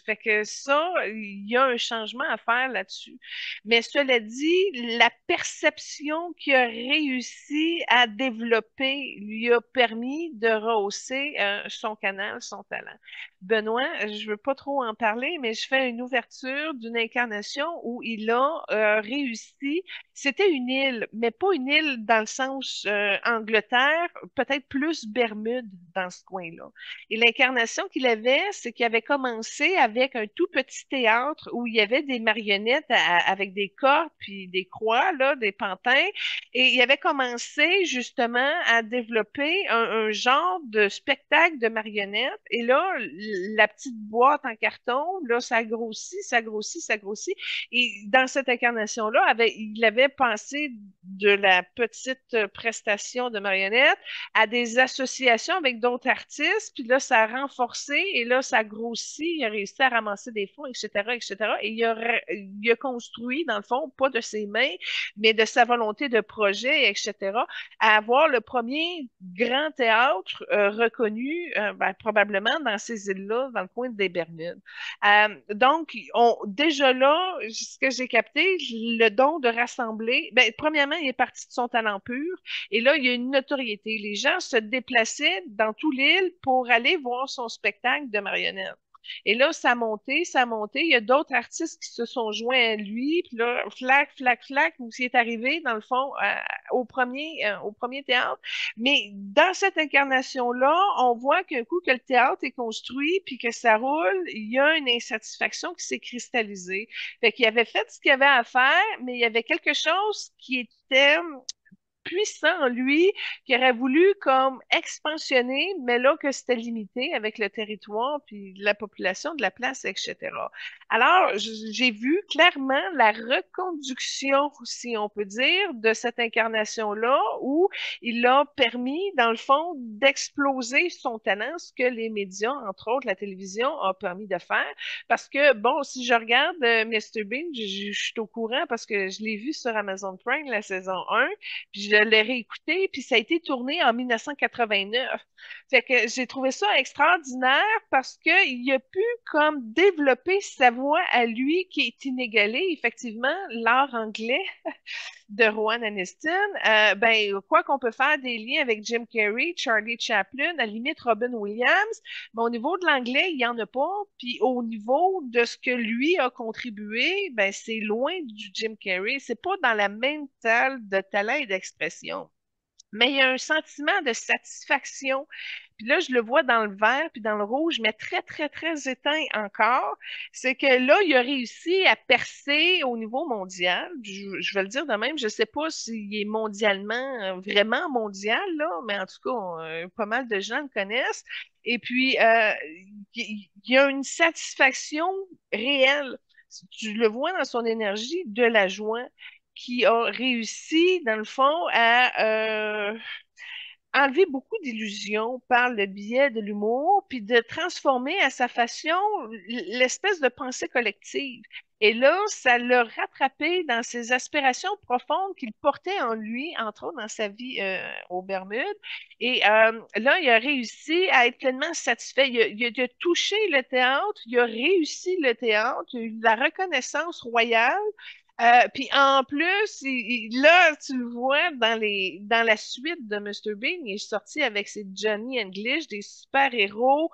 Fait que ça, il y a un changement à faire là-dessus. Mais cela dit, la perception qu'il a réussi à développer lui a permis de rehausser son canal, son talent. Benoît, je veux pas trop en parler, mais je fais une ouverture d'une incarnation où il a réussi. C'était une île, mais pas une île dans le sens Angleterre, peut-être plus Bermude dans ce coin-là. Et l'incarnation qu'il avait, c'est qu'il avait commencé avec un tout petit théâtre où il y avait des marionnettes avec des cordes puis des croix, là, des pantins. Et il avait commencé justement à développer un genre de spectacle de marionnettes. Et là, la petite boîte en carton, là, ça grossit, ça grossit, ça grossit. Et dans cette incarnation-là, il avait pensé de la petite prestation de marionnettes à des associations avec d'autres artistes, puis là, ça a renforcé, et là, ça a grossi, il a réussi à ramasser des fonds, etc., etc., et il a construit, dans le fond, pas de ses mains, mais de sa volonté de projet, etc., à avoir le premier grand théâtre reconnu, ben, probablement dans ces îles-là, dans le coin des Bermudes. Donc, déjà là, ce que j'ai capté, le don de rassembler, ben, premièrement, il est parti de son talent pur, et là, il y a une notoriété. Les gens se déplaçaient dans tout l'île pour aller voir son spectacle de marionnettes. Et là, ça a monté, ça a monté. Il y a d'autres artistes qui se sont joints à lui. Puis là, flac, flac, flac, où il est arrivé, dans le fond, au premier théâtre. Mais dans cette incarnation-là, on voit qu'un coup que le théâtre est construit puis que ça roule, il y a une insatisfaction qui s'est cristallisée. Fait qu'il avait fait ce qu'il avait à faire, mais il y avait quelque chose qui était puissant en lui qui aurait voulu comme expansionner, mais là que c'était limité avec le territoire puis la population de la place, etc. Alors, j'ai vu clairement la reconduction, si on peut dire, de cette incarnation-là où il a permis, dans le fond, d'exploser son talent, ce que les médias, entre autres la télévision, ont permis de faire. Parce que, bon, si je regarde Mr. Bean, je suis au courant parce que je l'ai vu sur Amazon Prime, la saison 1, puis je l'ai réécouté, puis ça a été tourné en 1989. Fait que j'ai trouvé ça extraordinaire parce qu'il a pu comme développer sa voix à lui qui est inégalée. Effectivement, l'art anglais de Rowan Aniston, ben, quoi qu'on peut faire des liens avec Jim Carrey, Charlie Chaplin, à la limite Robin Williams, mais au niveau de l'anglais, il n'y en a pas. Puis au niveau de ce que lui a contribué, ben, c'est loin du Jim Carrey. C'est pas dans la même salle de talent et d'expression. Mais il y a un sentiment de satisfaction. Puis là, je le vois dans le vert puis dans le rouge, mais très, très, très éteint encore. C'est que là, il a réussi à percer au niveau mondial. Je vais le dire de même, je ne sais pas s'il est mondialement, vraiment mondial, là, mais en tout cas, pas mal de gens le connaissent. Et puis, il y a une satisfaction réelle. Tu le vois dans son énergie de la joie qui a réussi, dans le fond, à enlever beaucoup d'illusions par le biais de l'humour, puis de transformer à sa façon l'espèce de pensée collective. Et là, ça l'a rattrapé dans ses aspirations profondes qu'il portait en lui, entre autres dans sa vie aux Bermudes. Et là, il a réussi à être pleinement satisfait. Il a touché le théâtre, il a réussi le théâtre, il a eu de la reconnaissance royale. Puis en plus, là, tu le vois dans la suite de Mr. Bean, il est sorti avec ses Johnny English, des super-héros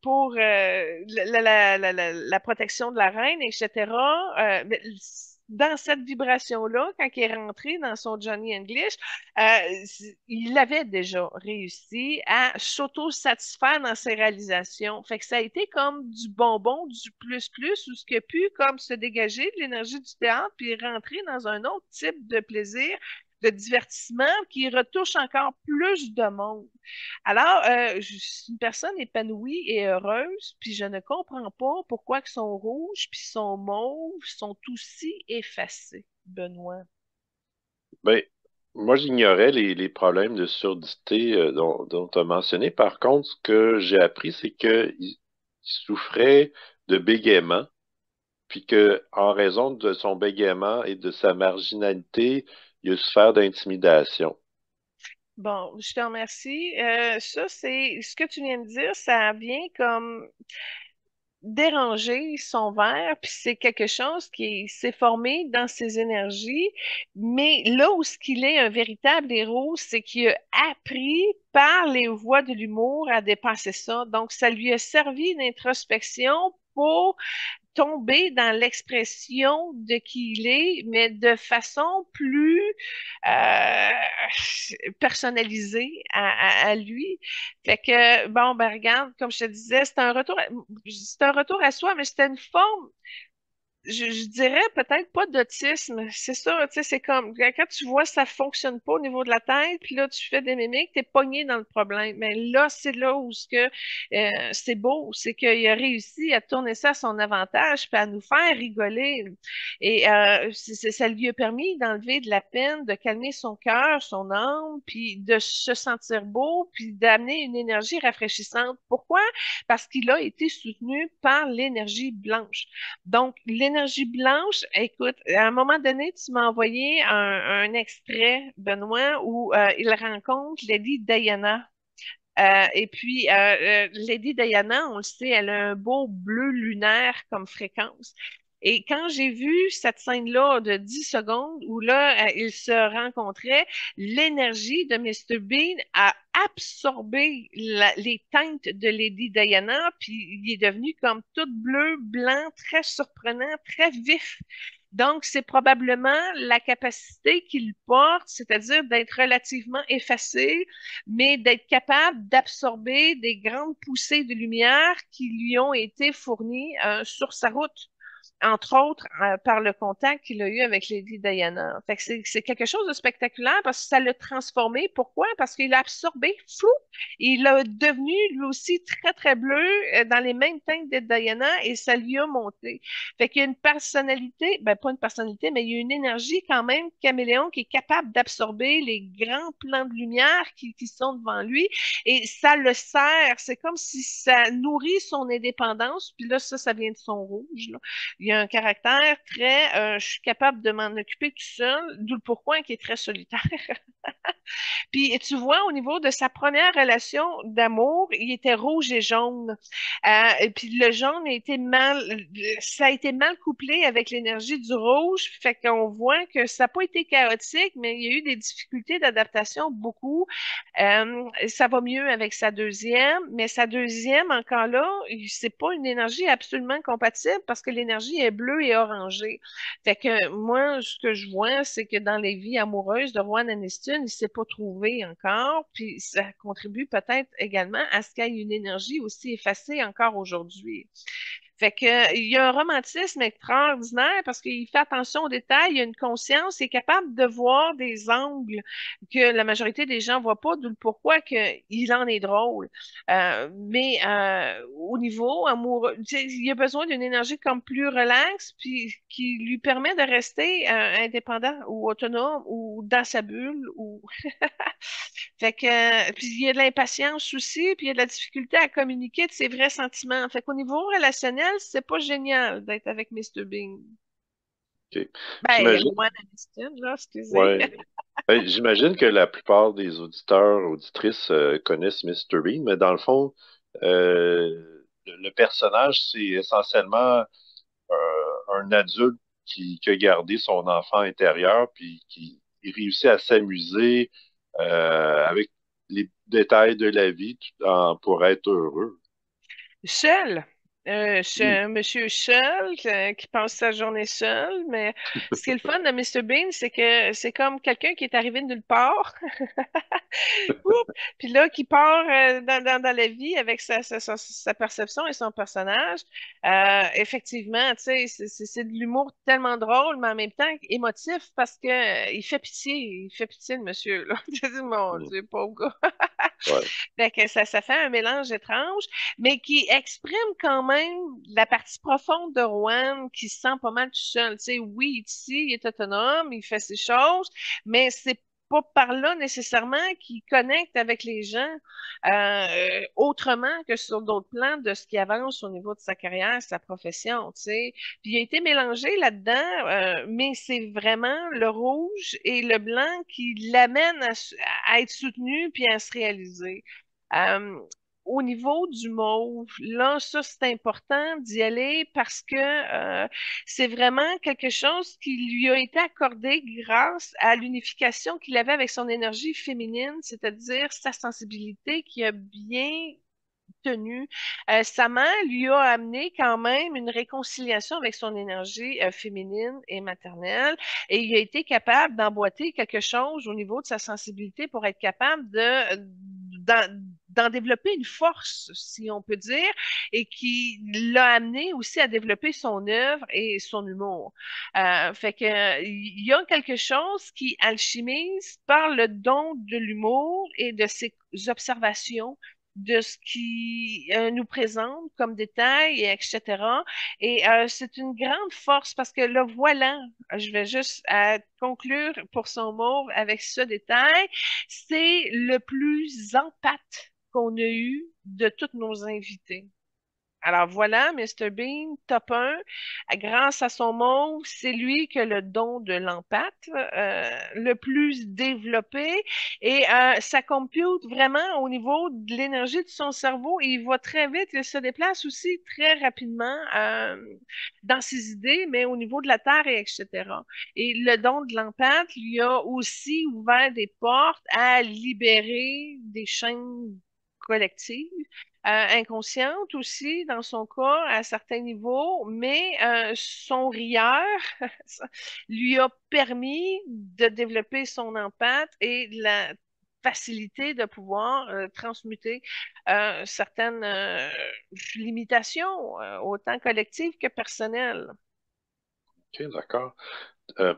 pour la protection de la reine, etc. Mais dans cette vibration-là, quand il est rentré dans son Johnny English, il avait déjà réussi à s'auto-satisfaire dans ses réalisations. Fait que ça a été comme du bonbon, du plus-plus, ou ce qui a pu comme se dégager de l'énergie du théâtre, puis rentrer dans un autre type de plaisir, de divertissement qui retouche encore plus de monde. Alors, je suis une personne épanouie et heureuse, puis je ne comprends pas pourquoi ils sont rouges, puis sont mauves, sont aussi effacés, Benoît. Ben, moi, j'ignorais les problèmes de surdité dont tu as mentionné. Par contre, ce que j'ai appris, c'est qu'il souffrait de bégaiement, puis que, en raison de son bégaiement et de sa marginalité, il a souffert d'intimidation. Bon, je te remercie. Ça, c'est ce que tu viens de dire, ça vient comme déranger son verre, puis c'est quelque chose qui s'est formé dans ses énergies. Mais là où ce qu'il est un véritable héros, c'est qu'il a appris par les voies de l'humour à dépasser ça. Donc, ça lui a servi d'introspection pour tomber dans l'expression de qui il est, mais de façon plus euh, personnalisée à lui. Fait que, bon, ben regarde, comme je te disais, c'est un retour à soi, mais c'était une forme je dirais peut-être pas d'autisme. C'est ça, tu sais, c'est comme quand tu vois ça fonctionne pas au niveau de la tête, puis là tu fais des mimiques, t'es pogné dans le problème. Mais là, c'est là où ce que c'est beau, c'est qu'il a réussi à tourner ça à son avantage, puis à nous faire rigoler. Et ça lui a permis d'enlever de la peine, de calmer son cœur, son âme, puis de se sentir beau, puis d'amener une énergie rafraîchissante. Pourquoi? Parce qu'il a été soutenu par l'énergie blanche. Donc, l'énergie blanche, écoute, à un moment donné, tu m'as envoyé un extrait, Benoît, où il rencontre Lady Diana. Et puis, Lady Diana, on le sait, elle a un beau bleu lunaire comme fréquence. Et quand j'ai vu cette scène-là de 10 secondes où là, ils se rencontraient, l'énergie de Mr. Bean a absorbé les teintes de Lady Diana, puis il est devenu comme tout bleu, blanc, très surprenant, très vif. Donc, c'est probablement la capacité qu'il porte, c'est-à-dire d'être relativement effacé, mais d'être capable d'absorber des grandes poussées de lumière qui lui ont été fournies sur sa route, entre autres par le contact qu'il a eu avec Lady Diana. Fait que c'est quelque chose de spectaculaire parce que ça l'a transformé. Pourquoi? Parce qu'il a absorbé, flou, il a devenu lui aussi très, très bleu dans les mêmes teintes de Diana et ça lui a monté. Fait qu'il y a une personnalité, ben pas une personnalité, mais il y a une énergie quand même caméléon qui est capable d'absorber les grands plans de lumière qui sont devant lui et ça le sert. C'est comme si ça nourrit son indépendance. Puis là, ça vient de son rouge. Là. Il y a un caractère très, je suis capable de m'en occuper tout seul, d'où le pourquoi qui est très solitaire. Puis tu vois, au niveau de sa première relation d'amour, il était rouge et jaune. Et puis le jaune ça a été mal couplé avec l'énergie du rouge, fait qu'on voit que ça n'a pas été chaotique, mais il y a eu des difficultés d'adaptation beaucoup. Ça va mieux avec sa deuxième, mais sa deuxième, encore là, c'est pas une énergie absolument compatible parce que l'énergie est bleue et orangée. Fait que moi, ce que je vois, c'est que dans les vies amoureuses de Rowan Aniston, il s'est pas trouvé encore, puis ça contribue peut-être également à ce qu'il y ait une énergie aussi effacée encore aujourd'hui. Fait que, il y a un romantisme extraordinaire parce qu'il fait attention aux détails, il a une conscience, il est capable de voir des angles que la majorité des gens voient pas, d'où le pourquoi qu'il en est drôle. Mais au niveau amoureux, tu sais, il a besoin d'une énergie comme plus relaxe, puis qui lui permet de rester indépendant ou autonome ou dans sa bulle ou fait que puis il y a de l'impatience aussi, puis il y a de la difficulté à communiquer de ses vrais sentiments. Fait qu'au niveau relationnel, c'est pas génial d'être avec Mr. Bean. OK. Ben, J'imagine, Rowan Aniston, là, excusez. ouais. J'imagine que la plupart des auditeurs, auditrices connaissent Mr. Bean, mais dans le fond, le personnage, c'est essentiellement un adulte qui a gardé son enfant intérieur, puis qui il réussit à s'amuser avec les détails de la vie pour être heureux. Seul. Hmm. Monsieur seul, qui passe sa journée seul, mais ce qui est le fun de Mr. Bean, c'est que c'est comme quelqu'un qui est arrivé de nulle part, Oup! Puis là, qui part dans la vie avec sa perception et son personnage. Effectivement, tu sais, c'est de l'humour tellement drôle, mais en même temps émotif parce que il fait pitié de monsieur, là. Je dis, mon Hmm. Dieu, pauvre gars. Ouais. Fait que ça fait un mélange étrange, mais qui exprime quand même la partie profonde de Rowan qui se sent pas mal tout seul. Tu sais, oui, ici, il est autonome, il fait ses choses, mais c'est pas par là nécessairement qu'il connecte avec les gens autrement que sur d'autres plans de ce qui avance au niveau de sa carrière, sa profession, tu sais. Puis il a été mélangé là-dedans, mais c'est vraiment le rouge et le blanc qui l'amènent à être soutenu puis à se réaliser. Euh, Au niveau du mauve, là, ça, c'est important d'y aller parce que c'est vraiment quelque chose qui lui a été accordé grâce à l'unification qu'il avait avec son énergie féminine, c'est-à-dire sa sensibilité qui a bien tenu. Sa mère lui a amené quand même une réconciliation avec son énergie féminine et maternelle et il a été capable d'emboîter quelque chose au niveau de sa sensibilité pour être capable d'en développer une force, si on peut dire, et qui l'a amené aussi à développer son œuvre et son humour. Fait que il y a quelque chose qui alchimise par le don de l'humour et de ses observations de ce qui nous présente comme détails, et etc. Et c'est une grande force parce que le voilà, je vais juste conclure pour son mot avec ce détail, c'est le plus empathe qu'on a eu de tous nos invités. Alors voilà, Mr. Bean, top 1. Grâce à son mot, c'est lui qui a le don de l'empathe le plus développé et ça compute vraiment au niveau de l'énergie de son cerveau et il va très vite, il se déplace aussi très rapidement dans ses idées, mais au niveau de la Terre et etc. Et le don de l'empathe lui a aussi ouvert des portes à libérer des chaînes collectives inconsciente aussi dans son cas à certains niveaux, mais son rieur lui a permis de développer son empathie et la facilité de pouvoir transmuter certaines limitations, autant collectives que personnelles. OK, d'accord. Euh,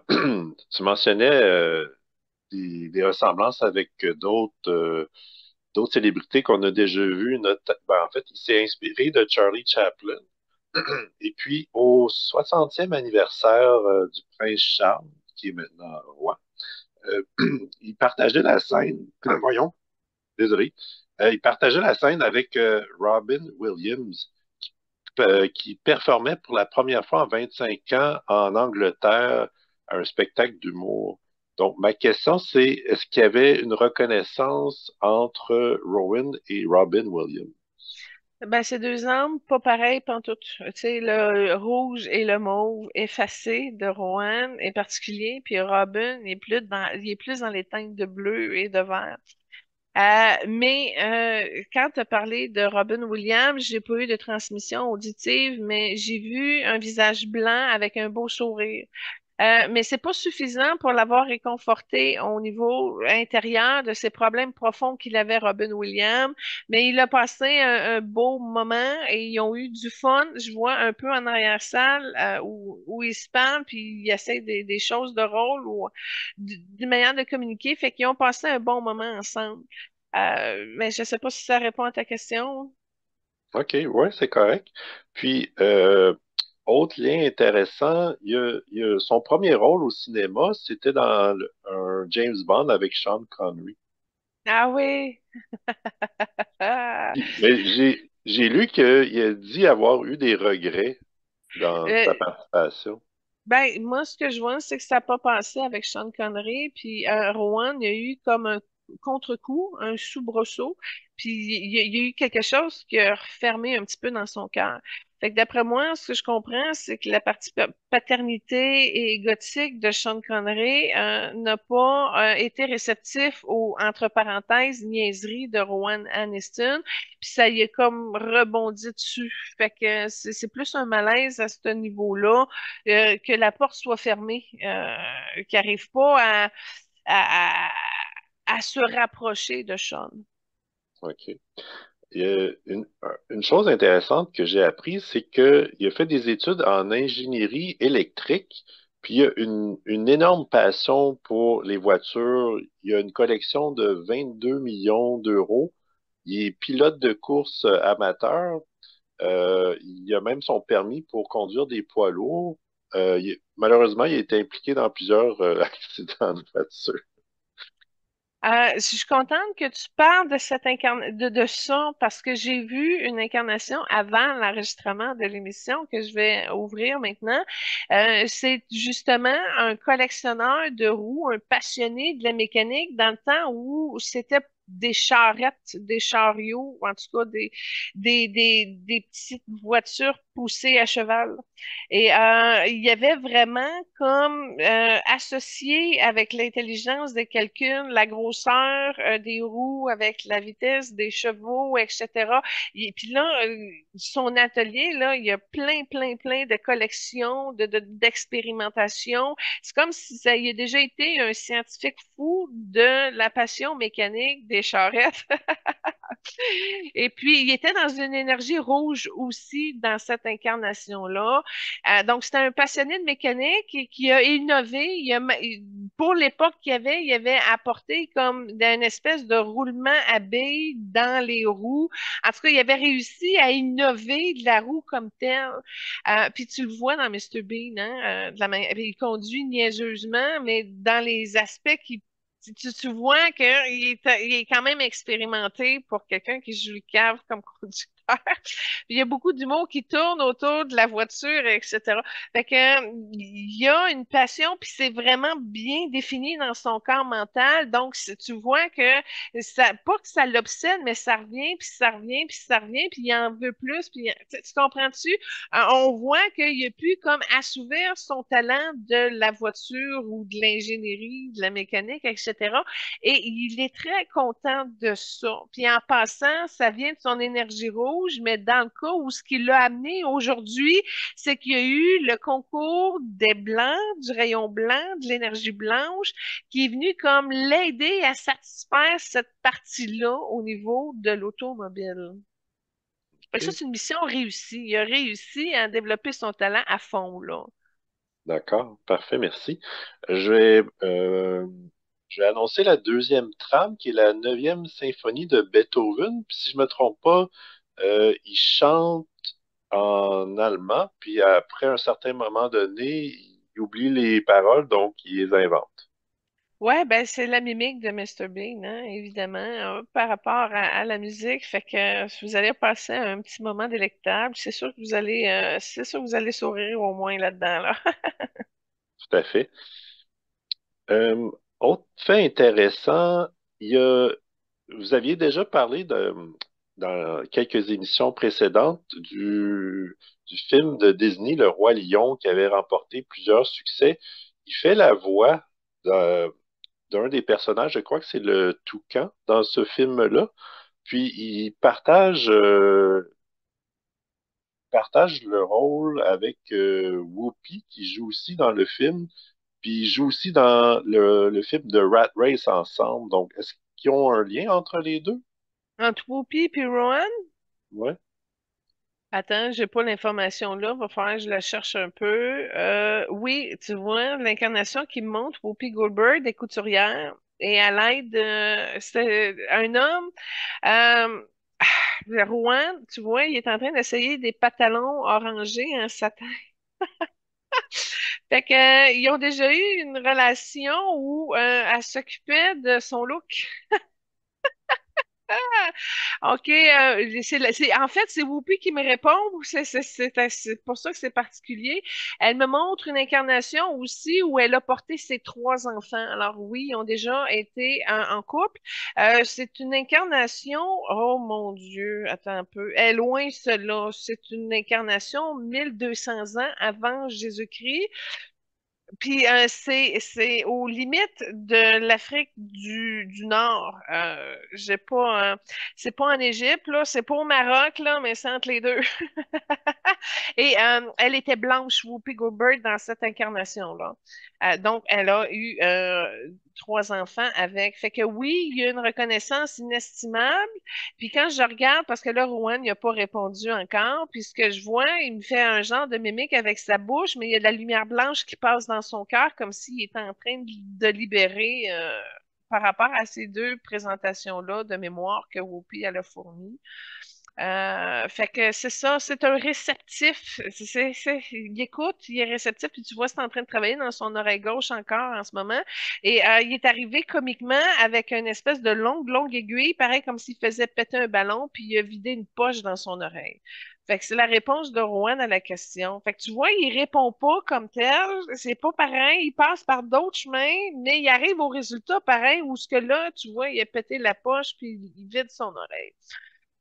Tu mentionnais des ressemblances avec d'autres célébrités qu'on a déjà vues. En fait, il s'est inspiré de Charlie Chaplin. Et puis, au 60e anniversaire du prince Charles, qui est maintenant roi, euh, il partageait la scène, voyons, désolé, il partageait la scène avec Robin Williams, qui performait pour la première fois en 25 ans en Angleterre à un spectacle d'humour. Donc, ma question, c'est est-ce qu'il y avait une reconnaissance entre Rowan et Robin Williams? Ben, ces deux âmes, pas pareil pantoute. Tu sais, le rouge et le mauve effacé de Rowan est particulier, puis Robin il est plus dans les teintes de bleu et de vert. Mais quand tu as parlé de Robin Williams, j'ai pas eu de transmission auditive, mais j'ai vu un visage blanc avec un beau sourire. Mais c'est pas suffisant pour l'avoir réconforté au niveau intérieur de ses problèmes profonds qu'il avait, Robin Williams. Mais il a passé un beau moment et ils ont eu du fun. Je vois un peu en arrière-salle où ils se parlent puis ils essaient des choses de rôle ou d'une manière de communiquer. Fait qu'ils ont passé un bon moment ensemble. Mais je sais pas si ça répond à ta question. OK, ouais, c'est correct. Puis, autre lien intéressant, son premier rôle au cinéma, c'était dans un James Bond avec Sean Connery. Ah oui. Mais j'ai lu qu'il a dit avoir eu des regrets dans Euh, sa participation. Ben, moi, ce que je vois, c'est que ça n'a pas passé avec Sean Connery. Puis Rowan, il y a eu comme un contre-coup, un soubresaut. Puis il y a eu quelque chose qui a refermé un petit peu dans son cœur. Fait que d'après moi, ce que je comprends, c'est que la partie paternité et gothique de Sean Connery n'a pas été réceptif aux, entre parenthèses, niaiseries de Rowan Aniston. Puis ça y est comme rebondi dessus. Fait que c'est plus un malaise à ce niveau-là que la porte soit fermée, qu'il n'arrive pas à, à, à se rapprocher de Sean. OK. Il y a une chose intéressante que j'ai appris, c'est qu'il a fait des études en ingénierie électrique, puis il a une énorme passion pour les voitures. Il a une collection de 22 millions d'euros. Il est pilote de course amateur. Il a même son permis pour conduire des poids lourds. Malheureusement, il a été impliqué dans plusieurs accidents de voiture. Je suis contente que tu parles de de ça parce que j'ai vu une incarnation avant l'enregistrement de l'émission que je vais ouvrir maintenant. C'est justement un collectionneur de roues, un passionné de la mécanique dans le temps où c'était des charrettes, des chariots, ou en tout cas des petites voitures poussées à cheval. Et il y avait vraiment comme associé avec l'intelligence des calculs, la grosseur des roues avec la vitesse des chevaux, etc. Et puis là, son atelier, là, il y a plein de collections, d'expérimentations. C'est comme si ça y a déjà été un scientifique fou de la passion mécanique des charrettes. Et puis, il était dans une énergie rouge aussi dans cette incarnation-là. Donc, c'était un passionné de mécanique et qui a innové. Pour l'époque il avait apporté comme une espèce de roulement à billes dans les roues. En tout cas, il avait réussi à innover de la roue comme telle. Puis tu le vois dans Mr. Bean, hein, il conduit niaiseusement, mais dans les aspects qui tu vois il est quand même expérimenté pour quelqu'un qui joue le cave comme conducteur. Il y a beaucoup d'humour qui tourne autour de la voiture, etc. Fait que, il y a une passion, puis c'est vraiment bien défini dans son corps mental. Donc, tu vois que ça, pas que ça l'obsède, mais ça revient, puis ça revient, puis ça revient, puis il en veut plus. Puis, tu comprends-tu? On voit qu'il a pu comme assouvir son talent de la voiture ou de l'ingénierie, de la mécanique, etc. Et il est très content de ça. Puis en passant, ça vient de son énergie rouge, mais dans le cas où ce qui l'a amené aujourd'hui, c'est qu'il y a eu le concours des blancs, du rayon blanc, de l'énergie blanche, qui est venu comme l'aider à satisfaire cette partie-là au niveau de l'automobile. Fait que ça, OK, c'est une mission réussie. Il a réussi à développer son talent à fond, là. d'accord, parfait, merci. Je vais, euh, je vais annoncer la deuxième trame, qui est la neuvième symphonie de Beethoven. Puis si je me trompe pas, il chante en allemand, puis après un certain moment donné, il oublie les paroles, donc il les invente. Ouais, ben c'est la mimique de Mr. Bean, hein, évidemment, par rapport à la musique. Fait que vous allez passer un petit moment délectable. C'est sûr que vous allez sourire au moins là-dedans, là. Tout à fait. Euh, Autre fait intéressant, il y a, vous aviez déjà parlé dans quelques émissions précédentes du film de Disney, Le Roi Lion, qui avait remporté plusieurs succès. Il fait la voix d'un d'un des personnages, je crois que c'est le Toucan dans ce film-là. Puis il partage partage le rôle avec Whoopi, qui joue aussi dans le film, puis il joue aussi dans le film de Rat Race ensemble. Donc, est-ce qu'ils ont un lien entre les deux? Entre Whoopi et Rowan? Ouais. Attends, j'ai pas l'information là. Va falloir que je la cherche un peu. Oui, tu vois, l'incarnation qui me montre Whoopi Goldberg, des couturières, et à l'aide c'est un homme. Euh, Rowan, tu vois, il est en train d'essayer des pantalons orangés en satin. Fait que, ils ont déjà eu une relation où elle s'occupait de son look. OK, en fait, c'est Whoopi qui me répond. C'est pour ça que c'est particulier. Elle me montre une incarnation aussi où elle a porté ses trois enfants. Alors oui, ils ont déjà été en couple. C'est une incarnation, oh mon Dieu, attends un peu, elle est loin cela. C'est une incarnation 1200 ans avant Jésus-Christ. Puis c'est aux limites de l'Afrique du Nord. J'ai pas, c'est pas en Égypte là, c'est pas au Maroc là, mais c'est entre les deux. Et elle était blanche, Whoopi Goldberg, dans cette incarnation-là. Donc, elle a eu trois enfants avec. Fait que oui, il y a une reconnaissance inestimable. Puis quand je regarde, parce que là, Rowan n'a pas répondu encore, puis ce que je vois, il me fait un genre de mimique avec sa bouche, mais il y a de la lumière blanche qui passe dans son cœur, comme s'il était en train de libérer par rapport à ces deux présentations-là de mémoire que Whoopi elle a fournies. Fait que c'est ça, c'est un réceptif. Il écoute, il est réceptif, puis tu vois, c'est en train de travailler dans son oreille gauche encore en ce moment. Et il est arrivé comiquement avec une espèce de longue aiguille, pareil comme s'il faisait péter un ballon, puis il a vidé une poche dans son oreille. Fait que c'est la réponse de Rowan à la question. Fait que tu vois, il répond pas comme tel, c'est pas pareil, il passe par d'autres chemins, mais il arrive au résultat pareil où ce que là, tu vois, il a pété la poche puis il vide son oreille.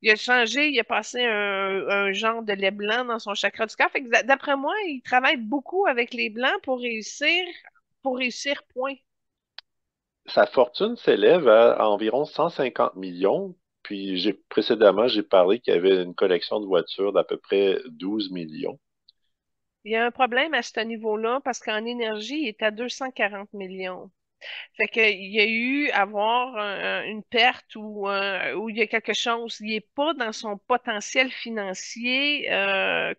Il a changé, il a passé un genre de lait blanc dans son chakra du cœur. Fait que d'après moi, il travaille beaucoup avec les blancs pour réussir, point. Sa fortune s'élève à environ 150 millions. Puis précédemment, j'ai parlé qu'il y avait une collection de voitures d'à peu près 12 millions. Il y a un problème à ce niveau-là parce qu'en énergie, il est à 240 millions. Fait qu'il y a eu avoir une perte ou il y a quelque chose. Il n'est pas dans son potentiel financier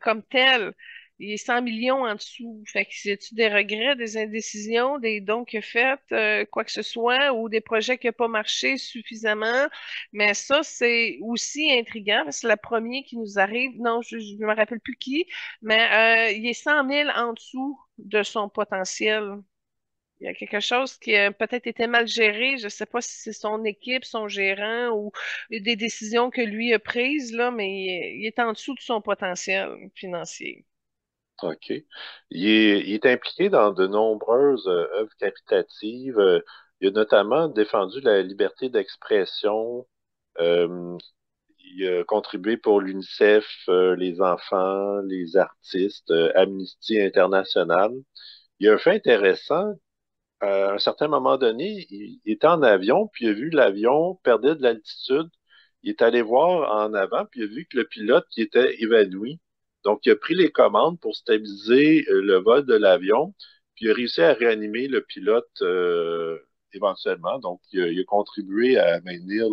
comme tel. Il est 100 millions en dessous. Fait que y a-tu des regrets, des indécisions, des dons qu'il a fait, quoi que ce soit, ou des projets qui n'ont pas marché suffisamment. Mais ça, c'est aussi intriguant parce que c'est le premier qui nous arrive. Non, je ne me rappelle plus qui, mais il est 100 000 en dessous de son potentiel. Il y a quelque chose qui a peut-être été mal géré. Je ne sais pas si c'est son équipe, son gérant ou des décisions que lui a prises, là, mais il est en dessous de son potentiel financier. OK. Il est impliqué dans de nombreuses œuvres caritatives. Il a notamment défendu la liberté d'expression. Euh, il a contribué pour l'UNICEF, les enfants, les artistes, Amnesty International. Il y a un fait intéressant. À un certain moment donné, il était en avion, puis il a vu l'avion perdait de l'altitude. Il est allé voir en avant, puis il a vu que le pilote qui était évanoui. Donc, il a pris les commandes pour stabiliser le vol de l'avion, puis il a réussi à réanimer le pilote éventuellement. Donc, il a contribué à maintenir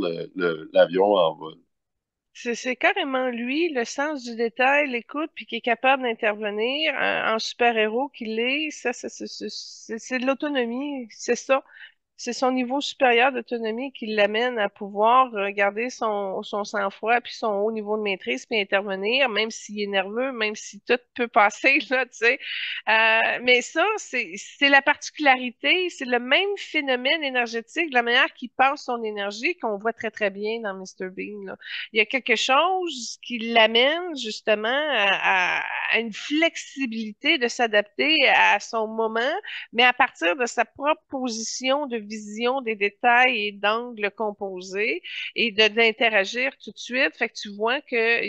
l'avion en vol. C'est carrément lui, le sens du détail, l'écoute, puis qui est capable d'intervenir en super-héros qu'il est. C'est de l'autonomie, c'est ça. C'est son niveau supérieur d'autonomie qui l'amène à pouvoir garder son sang-froid puis son haut niveau de maîtrise puis intervenir, même s'il est nerveux, même si tout peut passer, là, tu sais. Mais ça, c'est la particularité, c'est le même phénomène énergétique, de la manière qu'il passe son énergie qu'on voit très, très bien dans Mr. Bean, là. Il y a quelque chose qui l'amène justement à une flexibilité de s'adapter à son moment, mais à partir de sa propre position de vision des détails et d'angles composés et d'interagir tout de suite. Fait que tu vois que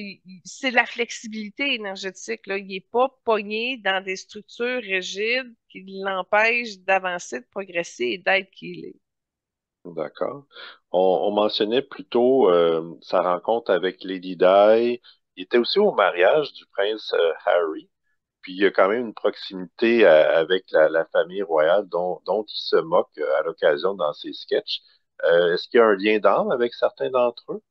c'est de la flexibilité énergétique, là. Il n'est pas pogné dans des structures rigides qui l'empêchent d'avancer, de progresser et d'être qui il est. D'accord. On mentionnait plutôt sa rencontre avec Lady Di. il était aussi au mariage du prince Harry. Puis il y a quand même une proximité avec la famille royale dont il se moque à l'occasion dans ses sketchs. Est-ce qu'il y a un lien d'âme avec certains d'entre eux?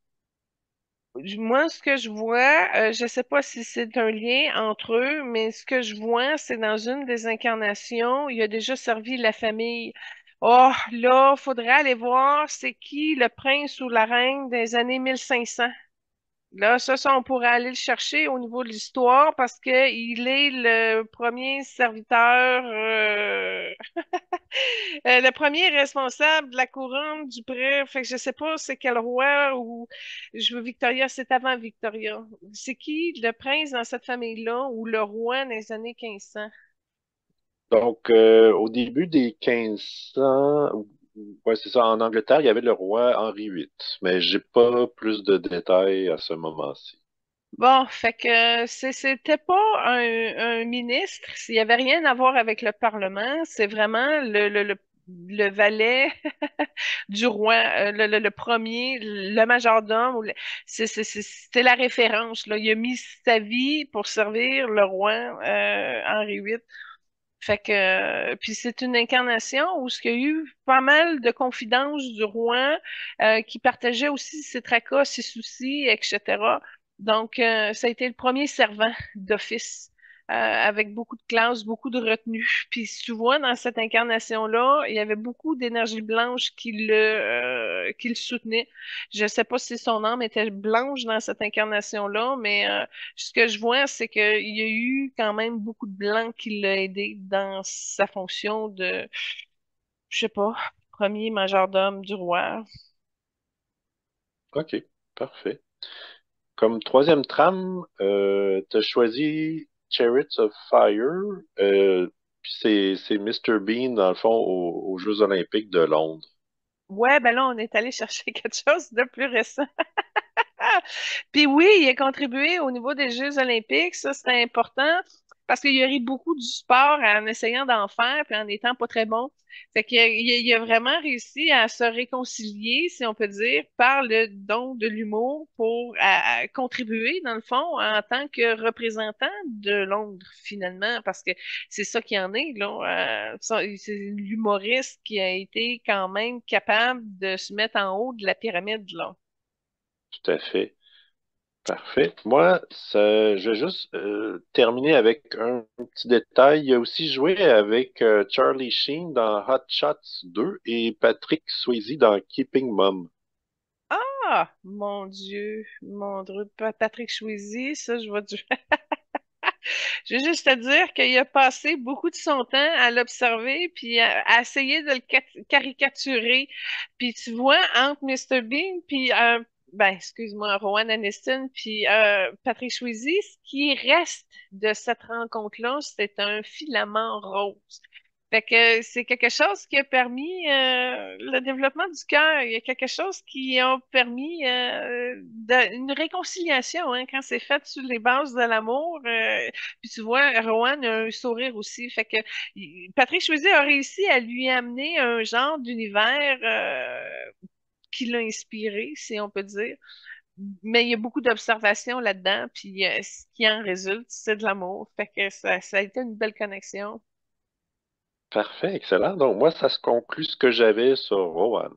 Moi, ce que je vois, je sais pas si c'est un lien entre eux, mais ce que je vois, c'est dans une des incarnations, il a déjà servi la famille. Oh, là, faudrait aller voir c'est qui le prince ou la reine des années 1500. Là, ça, on pourrait aller le chercher au niveau de l'histoire parce que il est le premier serviteur, le premier responsable de la couronne du pré. Fait que je sais pas c'est quel roi ou je veux Victoria, c'est avant Victoria. C'est qui le prince dans cette famille-là ou le roi dans les années 1500? Donc, au début des 1500, ouais, c'est ça, en Angleterre, il y avait le roi Henri VIII, mais j'ai pas plus de détails à ce moment-ci. Bon, fait que c'était pas un ministre, il y avait rien à voir avec le Parlement, c'est vraiment le valet du roi, le premier, le majordome, c'était la référence, là. Il a mis sa vie pour servir le roi Henri VIII. Fait que, puis c'est une incarnation où il y a eu pas mal de confidences du roi qui partageait aussi ses tracas, ses soucis, etc. Donc, ça a été le premier servant d'office avec beaucoup de classe, beaucoup de retenue. Puis si tu vois, dans cette incarnation-là, il y avait beaucoup d'énergie blanche qui le soutenait. Je sais pas si son âme était blanche dans cette incarnation-là, mais ce que je vois, c'est qu'il y a eu quand même beaucoup de blanc qui l'a aidé dans sa fonction de, je sais pas, premier majordome du roi. OK, parfait. Comme troisième trame, tu as choisi Chariots of Fire. Puis c'est Mr. Bean, dans le fond, aux Jeux olympiques de Londres. Ouais, ben là, on est allé chercher quelque chose de plus récent. Puis oui, il a contribué au niveau des Jeux olympiques, ça c'est important parce qu'il y a eu beaucoup du sport en essayant d'en faire puis en étant pas très bon. Fait qu'il a vraiment réussi à se réconcilier, si on peut dire, par le don de l'humour pour à contribuer, dans le fond, en tant que représentant de Londres, finalement, parce que c'est ça qu'il en est, là. C'est l'humoriste qui a été quand même capable de se mettre en haut de la pyramide, là. Tout à fait. Parfait. Moi, je vais juste terminer avec un petit détail. Il a aussi joué avec Charlie Sheen dans Hot Shots 2 et Patrick Swayze dans Keeping Mum. Ah, mon Dieu, Patrick Chouizy, ça, je vois du... Je veux juste te dire qu'il a passé beaucoup de son temps à l'observer puis à essayer de le caricaturer. Puis tu vois, entre Mr. Bean puis, ben, excuse-moi, Rowan Aniston puis Patrick Swayze, ce qui reste de cette rencontre-là, c'est un filament rose. Fait que c'est quelque chose qui a permis le développement du cœur. Il y a quelque chose qui a permis une réconciliation hein, quand c'est fait sur les bases de l'amour. Puis tu vois, Rowan a un sourire aussi. Fait que Patrick Swayze a réussi à lui amener un genre d'univers qui l'a inspiré, si on peut dire. Mais il y a beaucoup d'observations là-dedans, puis ce qui en résulte, c'est de l'amour. Fait que ça a été une belle connexion. Parfait, excellent. Donc, moi, ça se conclut ce que j'avais sur Rowan.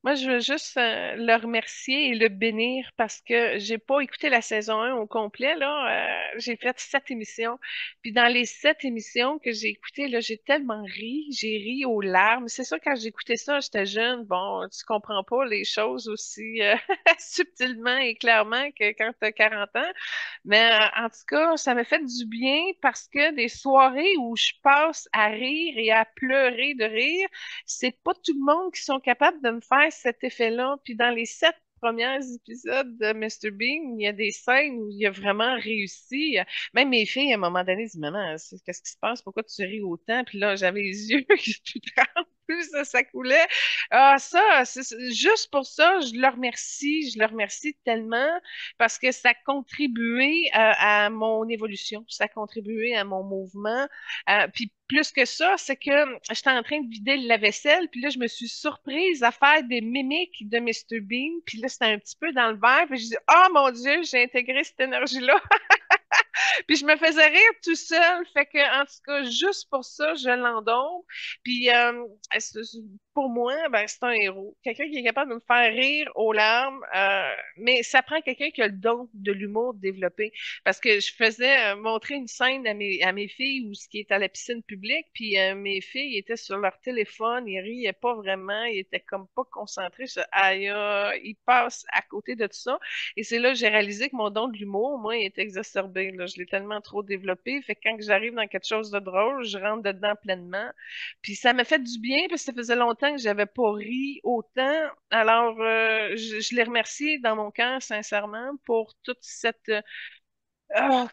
Moi, je veux juste le remercier et le bénir parce que j'ai pas écouté la saison 1 au complet, là. J'ai fait 7 émissions. Puis dans les 7 émissions que j'ai écoutées, là, j'ai tellement ri. J'ai ri aux larmes. C'est sûr, quand j'écoutais ça, j'étais jeune. Bon, tu comprends pas les choses aussi subtilement et clairement que quand tu as 40 ans. Mais en tout cas, ça m'a fait du bien parce que des soirées où je passe à rire et à pleurer de rire, c'est pas tout le monde qui sont capables de me faire cet effet-là. Puis dans les 7 premiers épisodes de Mr. Bean, il y a des scènes où il a vraiment réussi. Même mes filles, à un moment donné, disent, Maman, qu'est-ce qui se passe? Pourquoi tu ris autant? Puis là, j'avais les yeux qui se tremblent. plus ça coulait. Ah, ça, juste pour ça, je le remercie tellement parce que ça a contribué à mon évolution, ça a contribué à mon mouvement. Puis plus que ça, c'est que j'étais en train de vider le lave-vaisselle, puis là, je me suis surprise à faire des mimiques de Mr. Bean, puis là, c'était un petit peu dans le verre, puis je dis, oh mon Dieu, j'ai intégré cette énergie-là. Puis je me faisais rire tout seul. Fait que, en tout cas, juste pour ça, je l'endors. Puis pour moi, ben, c'est un héros. Quelqu'un qui est capable de me faire rire aux larmes. Mais ça prend quelqu'un qui a le don de l'humour développé. Parce que je faisais montrer une scène à mes filles où ce qui est à la piscine publique. Puis mes filles étaient sur leur téléphone. Ils riaient pas vraiment. Ils étaient comme pas concentrés. Je, aïe, ils passent à côté de tout ça. Et c'est là que j'ai réalisé que mon don de l'humour, moi, il est exacerbé. Là. Je l'ai tellement trop développé. Fait que quand j'arrive dans quelque chose de drôle, je rentre dedans pleinement. Puis ça m'a fait du bien parce que ça faisait longtemps que j'avais pas ri autant. Alors, je les remercie dans mon cœur, sincèrement, pour toute cette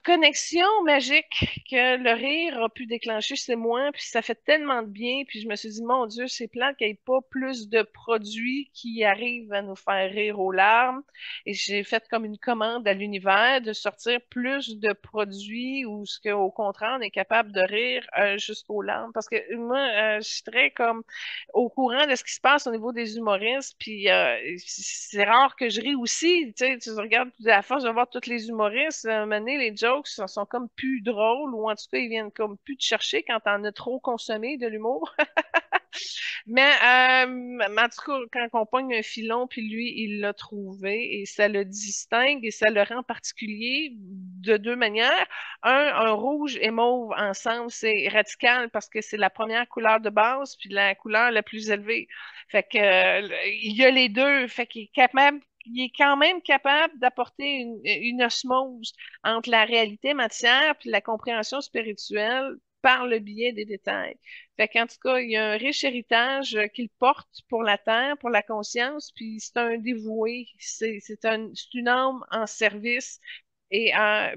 connexion magique que le rire a pu déclencher chez moi, puis ça fait tellement de bien, puis je me suis dit, mon Dieu, c'est plate qu'il n'y ait pas plus de produits qui arrivent à nous faire rire aux larmes, et j'ai fait comme une commande à l'univers de sortir plus de produits où ce que, au contraire, on est capable de rire jusqu'aux larmes, parce que moi, je suis très comme au courant de ce qui se passe au niveau des humoristes, puis c'est rare que je ris aussi, tu sais, tu regardes, à force de voir tous les humoristes, à un moment donné, les jokes sont comme plus drôles, ou en tout cas, ils viennent comme plus te chercher quand t'en as trop consommé de l'humour. Mais en tout cas, quand on pogne un filon, puis lui, il l'a trouvé et ça le distingue et ça le rend particulier de deux manières. Un rouge et mauve ensemble, c'est radical parce que c'est la première couleur de base puis la couleur la plus élevée. Fait que, il y a les deux. Fait qu'il est capable il est quand même capable d'apporter une osmose entre la réalité matière puis la compréhension spirituelle par le biais des détails. Fait qu'en tout cas, il y a un riche héritage qu'il porte pour la terre, pour la conscience, puis c'est un dévoué, c'est une âme en service et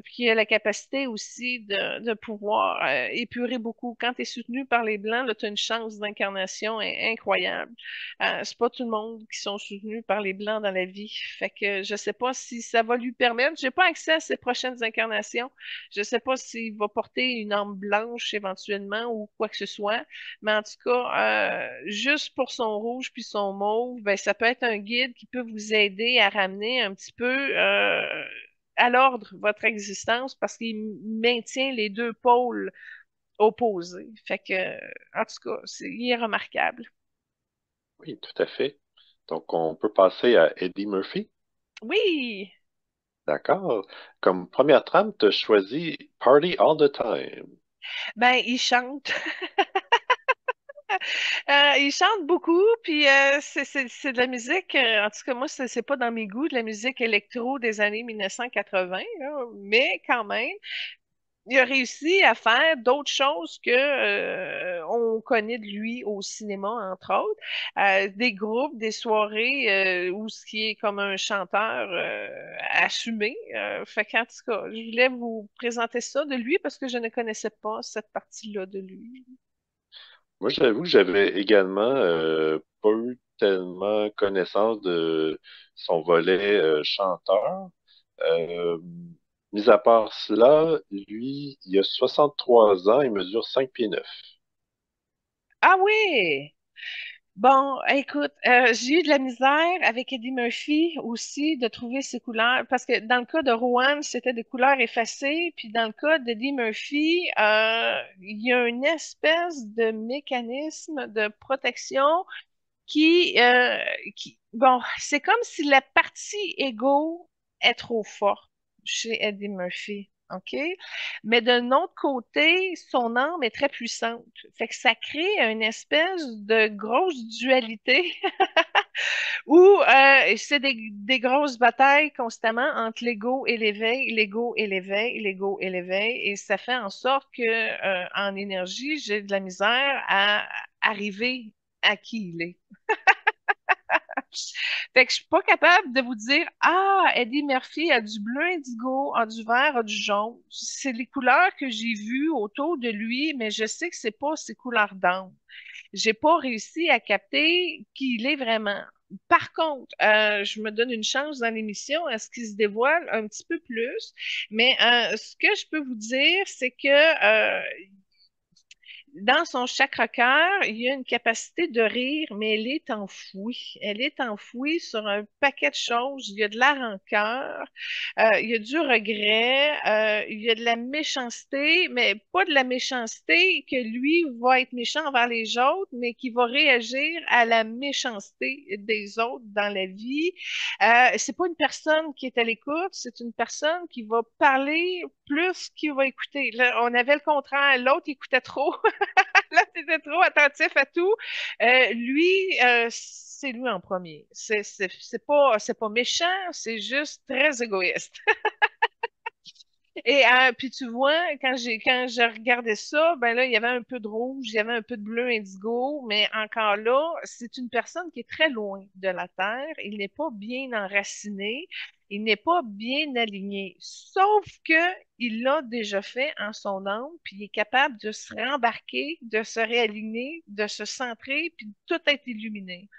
puis il a la capacité aussi de pouvoir épurer beaucoup. Quand tu es soutenu par les Blancs, tu as une chance d'incarnation incroyable. C'est pas tout le monde qui sont soutenus par les Blancs dans la vie. Fait que je sais pas si ça va lui permettre. J'ai pas accès à ses prochaines incarnations. Je sais pas s'il va porter une arme blanche éventuellement ou quoi que ce soit. Mais en tout cas, juste pour son rouge puis son mauve, ben, ça peut être un guide qui peut vous aider à ramener un petit peu à l'ordre votre existence parce qu'il maintient les deux pôles opposés. Fait que, en tout cas, il est remarquable. Oui, tout à fait. Donc, on peut passer à Eddie Murphy. Oui! D'accord. Comme première trame, tu as choisi Party All the Time. Ben, il chante. Il chante beaucoup, puis c'est de la musique. En tout cas, moi, c'est pas dans mes goûts de la musique électro des années 1980, là, mais quand même, il a réussi à faire d'autres choses que on connaît de lui au cinéma, entre autres. Des groupes, des soirées où ce qui est comme un chanteur assumé. Fait qu'en tout cas, je voulais vous présenter ça de lui parce que je ne connaissais pas cette partie-là de lui. Moi, j'avoue que j'avais également pas eu tellement connaissance de son volet chanteur. Euh, Mis à part cela, lui, il a 63 ans, il mesure 5 pieds 9. Ah oui! Bon, écoute, j'ai eu de la misère avec Eddie Murphy aussi de trouver ses couleurs, parce que dans le cas de Rowan, c'était des couleurs effacées, puis dans le cas d'Eddie Murphy, il y a une espèce de mécanisme de protection bon, c'est comme si la partie égo est trop forte chez Eddie Murphy. OK? Mais d'un autre côté, son âme est très puissante. Fait que ça crée une espèce de grosse dualité où c'est des grosses batailles constamment entre l'ego et l'éveil, l'ego et l'éveil, l'ego et l'éveil. Et ça fait en sorte que, en énergie, j'ai de la misère à arriver à qui il est. Fait que je suis pas capable de vous dire, ah, Eddie Murphy a du bleu indigo, a du vert, a du jaune. C'est les couleurs que j'ai vues autour de lui, mais je sais que c'est pas ses couleurs d'âme. j'ai pas réussi à capter qui il est vraiment. Par contre, je me donne une chance dans l'émission à ce qu'il se dévoile un petit peu plus. Mais ce que je peux vous dire, c'est que dans son chakra-cœur, il y a une capacité de rire, mais elle est enfouie. Elle est enfouie sur un paquet de choses. Il y a de la rancœur, il y a du regret, il y a de la méchanceté, mais pas de la méchanceté que lui va être méchant envers les autres, mais qui va réagir à la méchanceté des autres dans la vie. C'est pas une personne qui est à l'écoute, c'est une personne qui va parler plus qu'il va écouter. Là, on avait le contraire, l'autre écoutait trop. Là, t'étais trop attentif à tout. Lui, c'est lui en premier. C'est pas méchant, c'est juste très égoïste. Et puis tu vois, quand je regardais ça, ben là, il y avait un peu de rouge, il y avait un peu de bleu indigo, mais encore là, c'est une personne qui est très loin de la Terre. Il n'est pas bien enraciné, il n'est pas bien aligné. Sauf que il l'a déjà fait en son âme, puis il est capable de se rembarquer, de se réaligner, de se centrer, puis de tout être illuminé.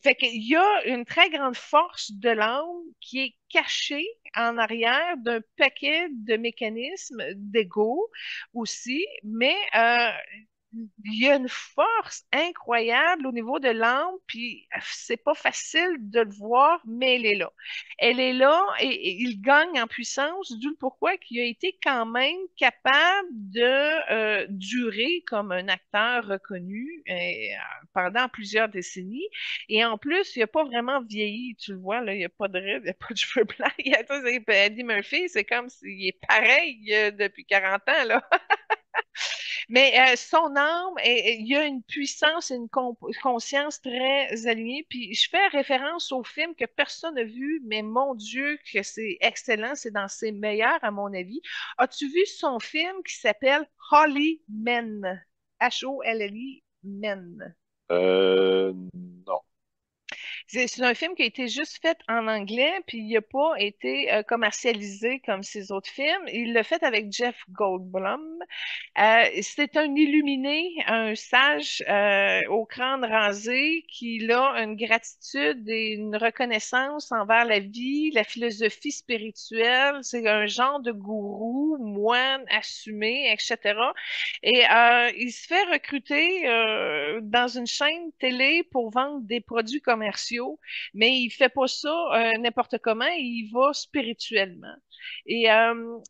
Fait qu'il y a une très grande force de l'âme qui est cachée en arrière d'un paquet de mécanismes d'ego aussi, mais il y a une force incroyable au niveau de l'âme, puis c'est pas facile de le voir, mais elle est là. Elle est là et il gagne en puissance, d'où le pourquoi qu'il a été quand même capable de durer comme un acteur reconnu pendant plusieurs décennies. Et en plus, il n'a pas vraiment vieilli, tu le vois, là, il n'y a pas de rides, il n'y a pas de cheveux blancs. Eddie Murphy, c'est comme s'il est pareil depuis 40 ans, là. Mais son âme, il y a une puissance et une conscience très alignée. Puis je fais référence au film que personne n'a vu, mais mon Dieu, que c'est excellent, c'est dans ses meilleurs, à mon avis. As-tu vu son film qui s'appelle Holly Men? Holly Men. Non. C'est un film qui a été juste fait en anglais, puis il n'a pas été commercialisé comme ses autres films. Il l'a fait avec Jeff Goldblum. C'est un illuminé, un sage au crâne rasé qui a une gratitude et une reconnaissance envers la vie, la philosophie spirituelle. C'est un genre de gourou, moine assumé, etc. Et il se fait recruter dans une chaîne télé pour vendre des produits commerciaux, mais il fait pas ça n'importe comment, il va spirituellement. Et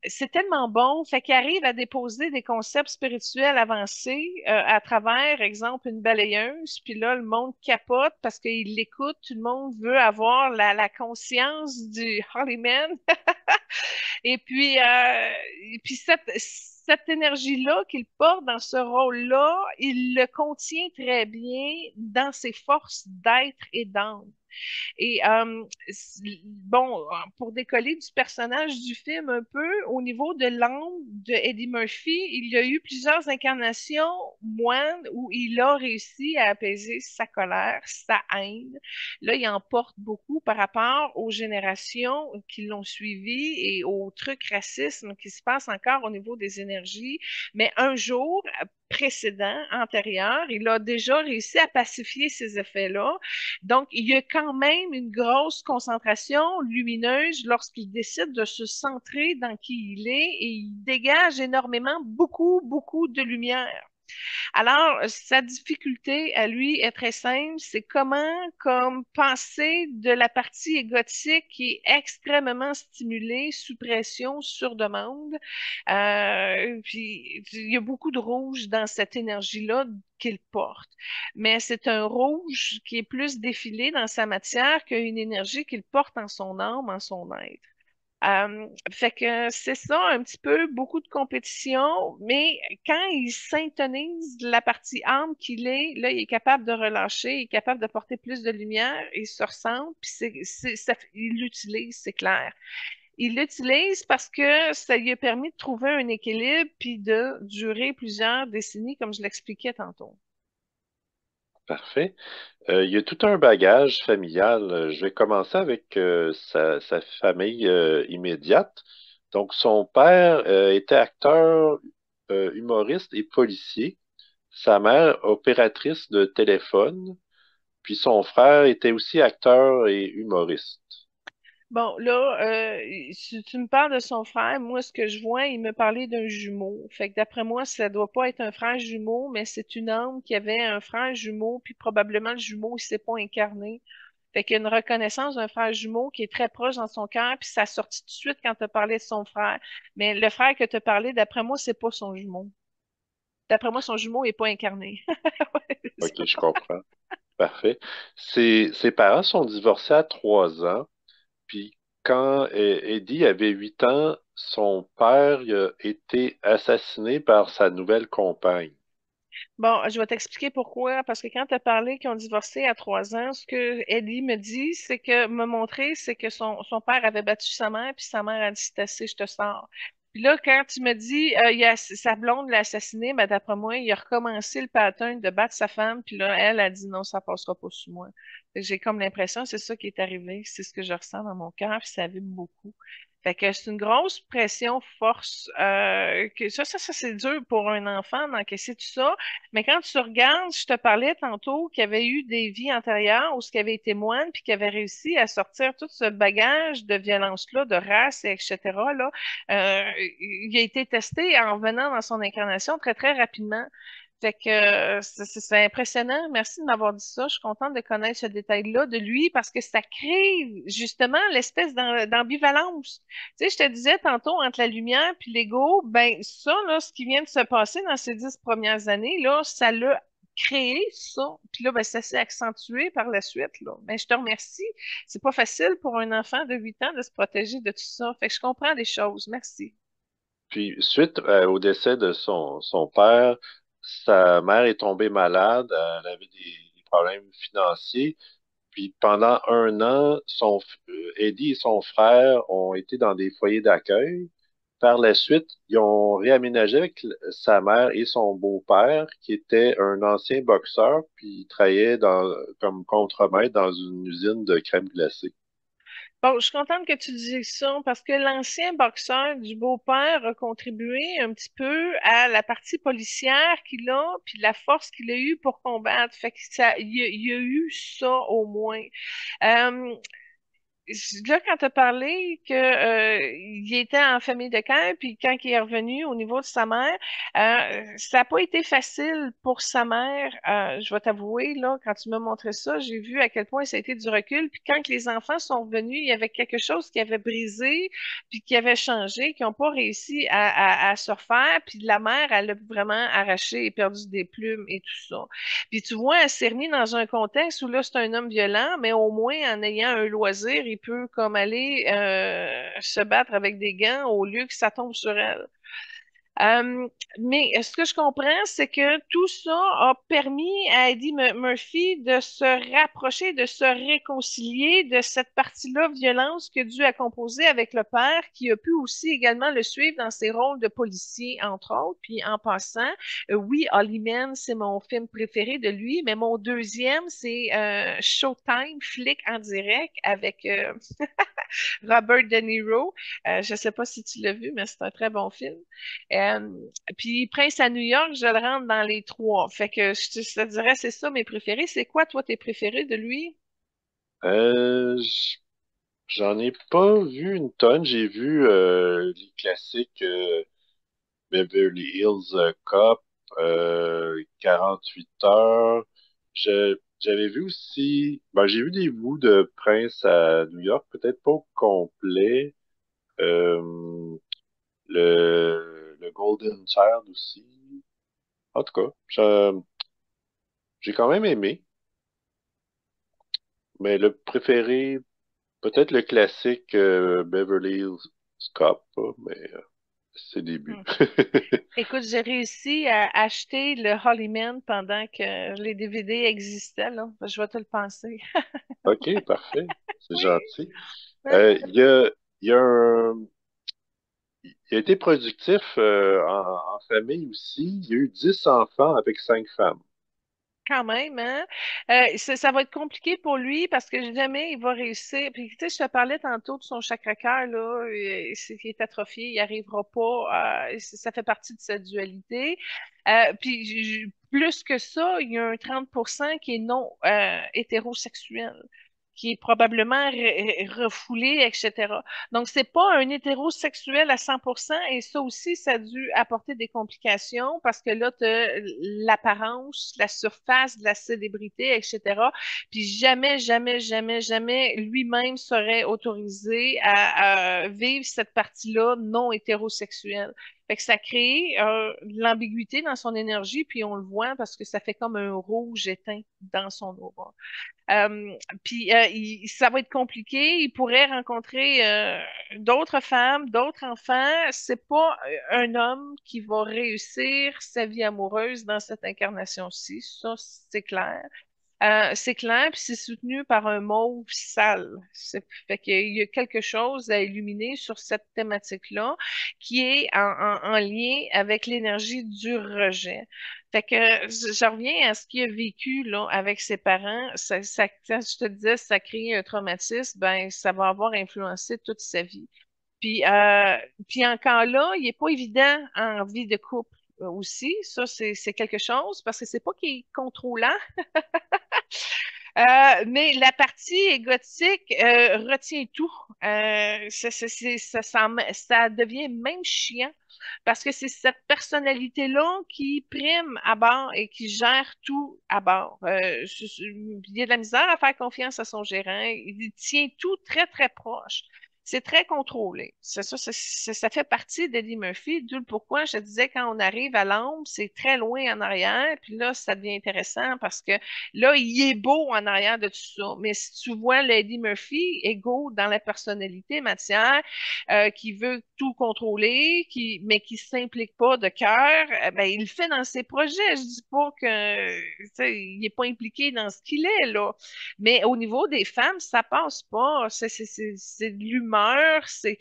c'est tellement bon, fait qu'il arrive à déposer des concepts spirituels avancés à travers, exemple, une balayeuse, puis là, le monde capote parce qu'il l'écoute, tout le monde veut avoir la conscience du Holy Man. Et puis cette énergie-là qu'il porte dans ce rôle-là, il le contient très bien dans ses forces d'être et d'âme. Et bon, pour décoller du personnage du film un peu, au niveau de l'âme de Eddie Murphy, il y a eu plusieurs incarnations moines où il a réussi à apaiser sa colère, sa haine. Là, il en porte beaucoup par rapport aux générations qui l'ont suivi et aux trucs racisme qui se passent encore au niveau des énergies. Mais un jour précédent, antérieur, il a déjà réussi à pacifier ces effets-là. Donc, il y a quand même une grosse concentration lumineuse lorsqu'il décide de se centrer dans qui il est et il dégage énormément, beaucoup, beaucoup de lumière. Alors, sa difficulté à lui est très simple, c'est comment comme passer de la partie égotique qui est extrêmement stimulée, sous pression, sur demande. Puis, il y a beaucoup de rouge dans cette énergie-là qu'il porte. Mais c'est un rouge qui est plus défilé dans sa matière qu'une énergie qu'il porte en son âme, en son être. Fait que c'est ça, un petit peu, beaucoup de compétition, mais quand il syntonise la partie âme qu'il est, là, il est capable de relâcher, il est capable de porter plus de lumière, il se ressent, puis il l'utilise, c'est clair. Il l'utilise parce que ça lui a permis de trouver un équilibre puis de durer plusieurs décennies, comme je l'expliquais tantôt. Parfait. Il y a tout un bagage familial. Je vais commencer avec sa famille immédiate. Donc, son père était acteur, humoriste et policier. sa mère opératrice de téléphone, puis son frère était aussi acteur et humoriste. Bon, là, si tu me parles de son frère, moi, ce que je vois, il me parlait d'un jumeau. Fait que d'après moi, ça doit pas être un frère jumeau, mais c'est une âme qui avait un frère jumeau, puis probablement le jumeau, il s'est pas incarné. Fait qu'il y a une reconnaissance d'un frère jumeau qui est très proche dans son cœur, puis ça a sorti tout de suite quand tu as parlé de son frère. Mais le frère que tu as parlé, d'après moi, c'est pas son jumeau. D'après moi, son jumeau est pas incarné. Ouais, c'est Ok, ça. je comprends. Parfait. Ses parents sont divorcés à 3 ans. Puis quand Eddie avait 8 ans, son père il a été assassiné par sa nouvelle compagne. Bon, je vais t'expliquer pourquoi. Parce que quand tu as parlé qu'ils ont divorcé à 3 ans, ce que Ellie me dit, c'est que me montrer, c'est que son père avait battu sa mère, puis sa mère a dit c'est assez, je te sors. Puis là, quand tu me dis sa blonde l'a assassiné, ben d'après moi, il a recommencé le pattern de battre sa femme, puis là, elle a dit non, ça passera pas sous moi. Fait que j'ai comme l'impression, c'est ça qui est arrivé, c'est ce que je ressens dans mon cœur, puis ça vibre beaucoup. Fait que c'est une grosse pression force que ça c'est dur pour un enfant d'encaisser tout ça. Mais quand tu regardes, je te parlais tantôt qu'il y avait eu des vies antérieures où ce qui avait été moine puis qui avait réussi à sortir tout ce bagage de violence-là, de race, et etc. là, il a été testé en revenant dans son incarnation très, très rapidement. Fait que c'est impressionnant. Merci de m'avoir dit ça. Je suis contente de connaître ce détail-là de lui parce que ça crée justement l'espèce d'ambivalence. Tu sais, je te disais tantôt entre la lumière puis l'ego, ben ça, là, ce qui vient de se passer dans ces 10 premières années, là, ça l'a créé ça. Puis là, ben, ça s'est accentué par la suite, là. Mais je te remercie. C'est pas facile pour un enfant de 8 ans de se protéger de tout ça. Fait que je comprends des choses. Merci. Puis suite au décès de son père, sa mère est tombée malade, elle avait des problèmes financiers. Puis pendant 1 an, Eddie et son frère ont été dans des foyers d'accueil. Par la suite, ils ont réaménagé avec sa mère et son beau-père, qui était un ancien boxeur, puis il travaillait comme contremaître dans une usine de crème glacée. Bon, je suis contente que tu dises ça parce que l'ancien boxeur du beau-père a contribué un petit peu à la partie policière qu'il a, puis la force qu'il a eue pour combattre. Fait que il y a eu ça au moins. Euh, Là, quand tu as parlé que, il était en famille de cœur, puis quand il est revenu au niveau de sa mère, ça n'a pas été facile pour sa mère. Je vais t'avouer, là, quand tu m'as montré ça, j'ai vu à quel point ça a été du recul. Puis quand les enfants sont venus, il y avait quelque chose qui avait brisé, puis qui avait changé, qui n'ont pas réussi à se refaire. Puis la mère, elle a vraiment arraché et perdu des plumes et tout ça. Puis tu vois, elle s'est remise dans un contexte où là, c'est un homme violent, mais au moins, en ayant un loisir, il peut comme aller se battre avec des gants au lieu que ça tombe sur elle. Euh, mais ce que je comprends, c'est que tout ça a permis à Eddie Murphy de se rapprocher, de se réconcilier de cette partie-là, violence, qu'il a dû à composer avec le père, qui a pu aussi également le suivre dans ses rôles de policier, entre autres. Puis en passant, oui, Hollyman, c'est mon film préféré de lui, mais mon deuxième, c'est Showtime, flic en direct avec Robert De Niro. Je ne sais pas si tu l'as vu, mais c'est un très bon film. Euh, Puis Prince à New York, je le rentre dans les trois. Fait que je te dirais, c'est ça mes préférés. C'est quoi, toi, tes préférés de lui? Euh, j- J'en ai pas vu une tonne. J'ai vu les classiques Beverly Hills Cop, 48 heures. J'avais vu aussi, ben, j'ai vu des bouts de Prince à New York, peut-être pas au complet. Euh, le Golden Child aussi. En tout cas, j'ai quand même aimé, mais le préféré, peut-être le classique Beverly Hills Cop, pas, mais c'est le début. Hmm. Écoute, j'ai réussi à acheter le Hollyman pendant que les DVD existaient, là. Je vais te le penser. OK, parfait. C'est Oui. gentil. Il y a il a été productif en famille aussi. Il y a eu 10 enfants avec 5 femmes. quand même, hein? Ça va être compliqué pour lui parce que jamais il va réussir. Puis, tu sais, je te parlais tantôt de son chakra-cœur, là, qui est atrophié, il n'y arrivera pas. Ça fait partie de sa dualité. Puis, plus que ça, il y a un 30% qui est non hétérosexuel, qui est probablement refoulé, etc. Donc, c'est pas un hétérosexuel à 100%, et ça aussi, ça a dû apporter des complications parce que là, tu as l'apparence, la surface de la célébrité, etc. Puis jamais, jamais, jamais, jamais lui-même serait autorisé à vivre cette partie-là non hétérosexuelle. Fait que ça crée de l'ambiguïté dans son énergie, puis on le voit parce que ça fait comme un rouge éteint dans son aura. Puis ça va être compliqué. Il pourrait rencontrer d'autres femmes, d'autres enfants. C'est pas un homme qui va réussir sa vie amoureuse dans cette incarnation-ci. Ça, c'est clair. C'est clair, puis c'est soutenu par un mauve sale. Fait qu'il y a quelque chose à illuminer sur cette thématique-là qui est en lien avec l'énergie du rejet. Fait que je reviens à ce qu'il a vécu là, avec ses parents. Quand je te disais, ça crée un traumatisme, ben ça va avoir influencé toute sa vie. Puis, puis encore là, il n'est pas évident en vie de couple aussi. Ça, c'est quelque chose parce que c'est pas qu'il est contrôlant, mais la partie égotique retient tout. Ça devient même chiant parce que c'est cette personnalité-là qui prime à bord et qui gère tout à bord. Il y a de la misère à faire confiance à son gérant. Il tient tout très, très proche. C'est très contrôlé. Ça fait partie d'Eddie Murphy, d'où le pourquoi je disais quand on arrive à l'ombre, c'est très loin en arrière, puis là, ça devient intéressant parce que là, il est beau en arrière de tout ça. Mais si tu vois Lady Murphy, égaux dans la personnalité matière, qui veut tout contrôler, mais qui ne s'implique pas de cœur, ben, il le fait dans ses projets. Je dis pas que, tu sais, il n'est pas impliqué dans ce qu'il est, là. Mais au niveau des femmes, ça passe pas. C'est de l'humeur, c'est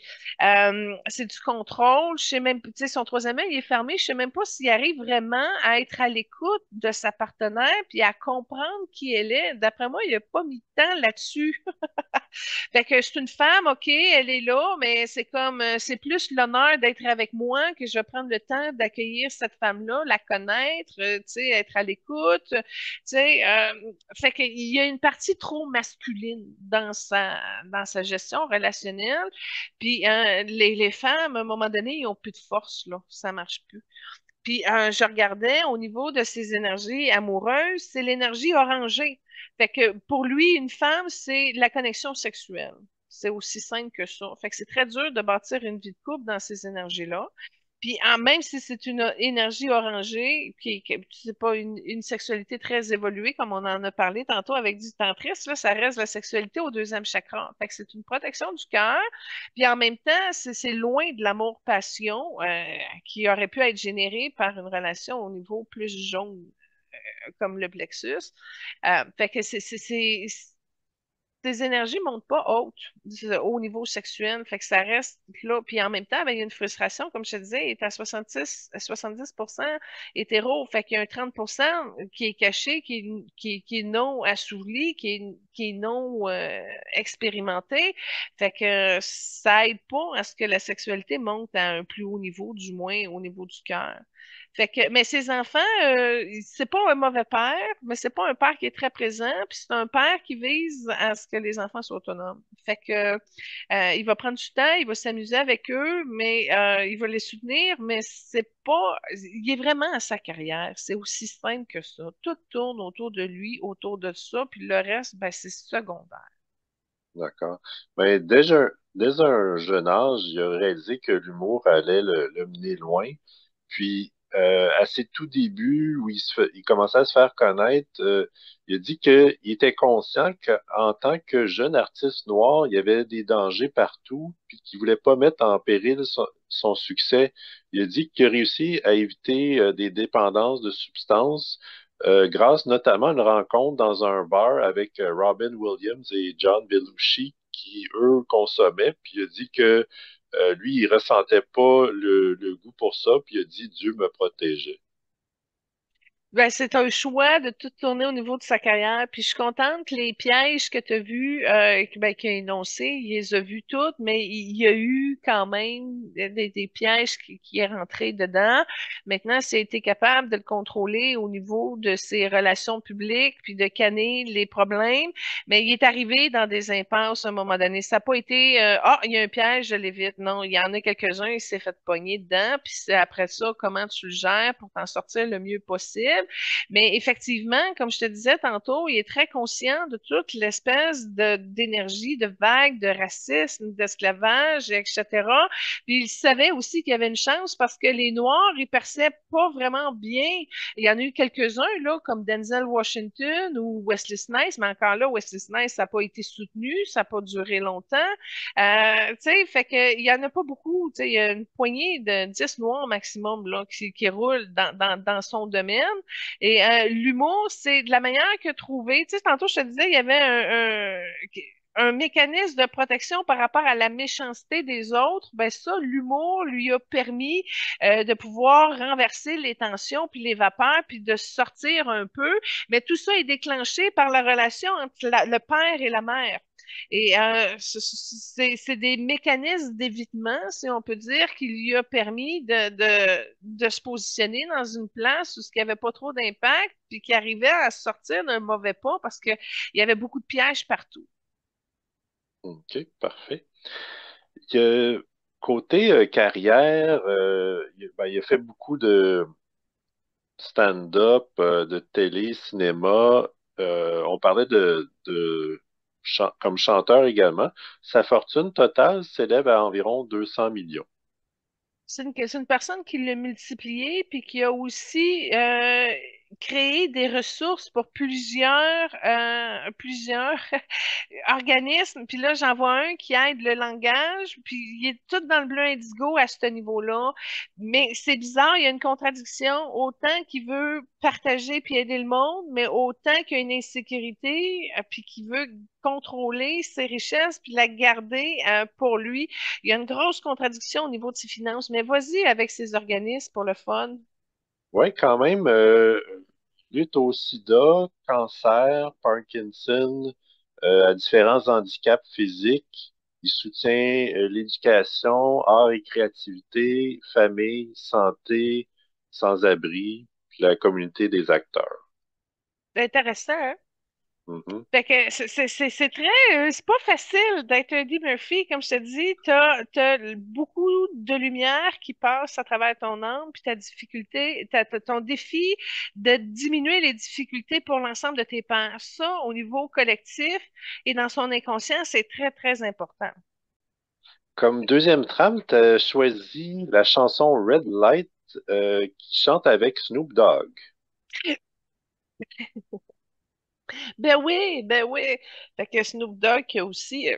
du contrôle. Je sais même, tu sais, son troisième œil il est fermé. Je sais même pas s'il arrive vraiment à être à l'écoute de sa partenaire puis à comprendre qui elle est. D'après moi, il a pas mis de temps là-dessus. Fait que c'est une femme, OK, elle est là, mais c'est comme, c'est plus l'honneur d'être avec moi que je vais prendre le temps d'accueillir cette femme-là, la connaître, tu sais, être à l'écoute, tu sais. Fait qu'il y a une partie trop masculine dans sa gestion relationnelle. Puis les femmes, à un moment donné, ils ont plus de force, là. Ça marche plus. Puis je regardais au niveau de ses énergies amoureuses, c'est l'énergie orangée. Fait que pour lui, une femme, c'est la connexion sexuelle. C'est aussi simple que ça. Fait que c'est très dur de bâtir une vie de couple dans ces énergies-là. Puis même si c'est une énergie orangée, qui c'est pas une sexualité très évoluée, comme on en a parlé tantôt avec du tantrisme, là, ça reste la sexualité au deuxième chakra. Fait que c'est une protection du cœur. Puis en même temps, c'est loin de l'amour-passion qui aurait pu être généré par une relation au niveau plus jaune, comme le plexus. Fait que tes énergies montent pas hautes au niveau sexuel, fait que ça reste là. Puis en même temps, ben, il y a une frustration, comme je te disais, il est à 70% hétéro, fait qu'il y a un 30% qui est caché, qui est non assouveli, qui est non expérimenté. Fait que ça aide pas à ce que la sexualité monte à un plus haut niveau, du moins au niveau du cœur. Fait que, mais ses enfants, c'est pas un mauvais père, mais c'est pas un père qui est très présent, puis c'est un père qui vise à ce que les enfants soient autonomes. Fait que il va prendre du temps, il va s'amuser avec eux, mais il va les soutenir, mais c'est pas, il est vraiment à sa carrière. C'est aussi simple que ça. Tout tourne autour de lui, autour de ça, puis le reste, ben, c'est secondaire. D'accord. Mais dès un jeune âge, il a réalisé que l'humour allait le mener loin. Puis, à ses tout débuts, où il commençait à se faire connaître, il a dit qu'il était conscient qu'en tant que jeune artiste noir, il y avait des dangers partout, puis qu'il voulait pas mettre en péril son succès. Il a dit qu'il a réussi à éviter des dépendances de substances grâce notamment à une rencontre dans un bar avec Robin Williams et John Belushi, qui, eux, consommaient, puis il a dit que lui, il ressentait pas le goût pour ça, puis il a dit Dieu me protégeait. Ben, c'est un choix de tout tourner au niveau de sa carrière. Puis je suis contente que les pièges que tu as vus, qu'il a énoncés, il les a vus toutes, mais il y a eu quand même des pièges qui est rentré dedans. Maintenant, c'est été capable de le contrôler au niveau de ses relations publiques, puis de canner les problèmes. Mais il est arrivé dans des impasses à un moment donné. Ça n'a pas été ah, il y a un piège, je l'évite. Non, il y en a quelques-uns, il s'est fait pogner dedans. Puis c'est après ça, comment tu le gères pour t'en sortir le mieux possible. Mais effectivement, comme je te disais tantôt, il est très conscient de toute l'espèce d'énergie, de vague, de racisme, d'esclavage, etc. Puis il savait aussi qu'il y avait une chance parce que les Noirs, ils perçaient pas vraiment bien. Il y en a eu quelques-uns, là, comme Denzel Washington ou Wesley Snipes, mais encore là, Wesley Snipes, ça n'a pas été soutenu, ça n'a pas duré longtemps. Tu sais, fait que, il y en a pas beaucoup. Tu sais, il y a une poignée de 10 Noirs maximum là, qui roulent dans son domaine. Et l'humour, c'est de la manière que trouver. Tu sais, tantôt, je te disais, il y avait un mécanisme de protection par rapport à la méchanceté des autres. Ben ça, l'humour lui a permis de pouvoir renverser les tensions puis les vapeurs puis de sortir un peu. Mais tout ça est déclenché par la relation entre le père et la mère. Et c'est des mécanismes d'évitement, si on peut dire, qui lui a permis de se positionner dans une place où il n'y avait pas trop d'impact, puis qui arrivait à sortir d'un mauvais pas parce qu'il y avait beaucoup de pièges partout. OK, parfait. Que- Côté carrière, il a fait beaucoup de stand-up, de télé, cinéma. On parlait comme chanteur également. Sa fortune totale s'élève à environ 200 millions. C'est une personne qui l'a multiplié, puis qui a aussi créé des ressources pour plusieurs organismes. Puis là, j'en vois un qui aide le langage, puis il est tout dans le bleu indigo à ce niveau-là. Mais c'est bizarre, il y a une contradiction, autant qu'il veut partager puis aider le monde, mais autant qu'il y a une insécurité, puis qu'il veut contrôler ses richesses puis la garder pour lui. Il y a une grosse contradiction au niveau de ses finances, mais vas-y avec ces organismes pour le fun. Oui, quand même, lutte au sida, cancer, Parkinson, à différents handicaps physiques. Il soutient l'éducation, art et créativité, famille, santé, sans-abri, puis la communauté des acteurs. C'est intéressant, hein? Mhm. Fait que c'est très, c'est pas facile d'être Eddie Murphy, comme je te dis, t'as beaucoup de lumière qui passe à travers ton âme, puis ta difficulté, t'as ton défi de diminuer les difficultés pour l'ensemble de tes pairs. Ça, au niveau collectif et dans son inconscient, c'est très, très important. Comme deuxième trame, tu as choisi la chanson Red Light qui chante avec Snoop Dogg. Ben oui, ben oui. Fait que Snoop Dogg a aussi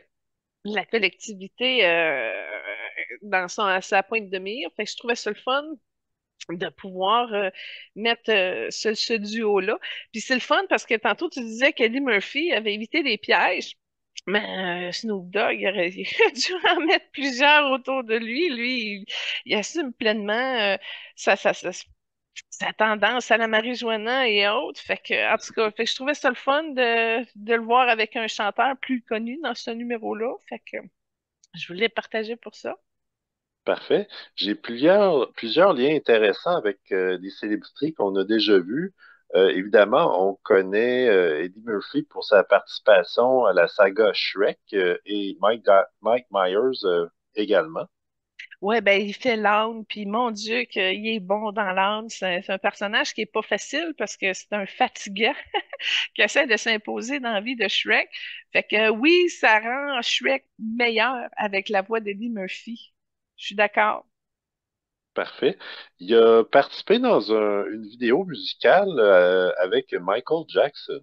la collectivité dans à sa pointe de mire. Fait que je trouvais ça le fun de pouvoir mettre ce duo-là. Puis c'est le fun parce que tantôt tu disais qu'Eddie Murphy avait évité des pièges. Mais Snoop Dogg, il aurait dû en mettre plusieurs autour de lui. Lui, il assume pleinement sa, sa, sa, sa tendance à la marijuana et autres. Fait que, en tout cas, fait que je trouvais ça le fun de le voir avec un chanteur plus connu dans ce numéro-là. Fait que je voulais partager pour ça. Parfait. J'ai plusieurs liens intéressants avec des célébrités qu'on a déjà vues. Évidemment, on connaît Eddie Murphy pour sa participation à la saga Shrek et Mike Myers également. Ouais, ben il fait l'âne, puis mon Dieu, qu'il est bon dans l'âne. C'est un personnage qui est pas facile parce que c'est un fatigant qui essaie de s'imposer dans la vie de Shrek. Fait que oui, ça rend Shrek meilleur avec la voix d'Eddie Murphy. Je suis d'accord. Parfait. Il a participé dans une vidéo musicale avec Michael Jackson.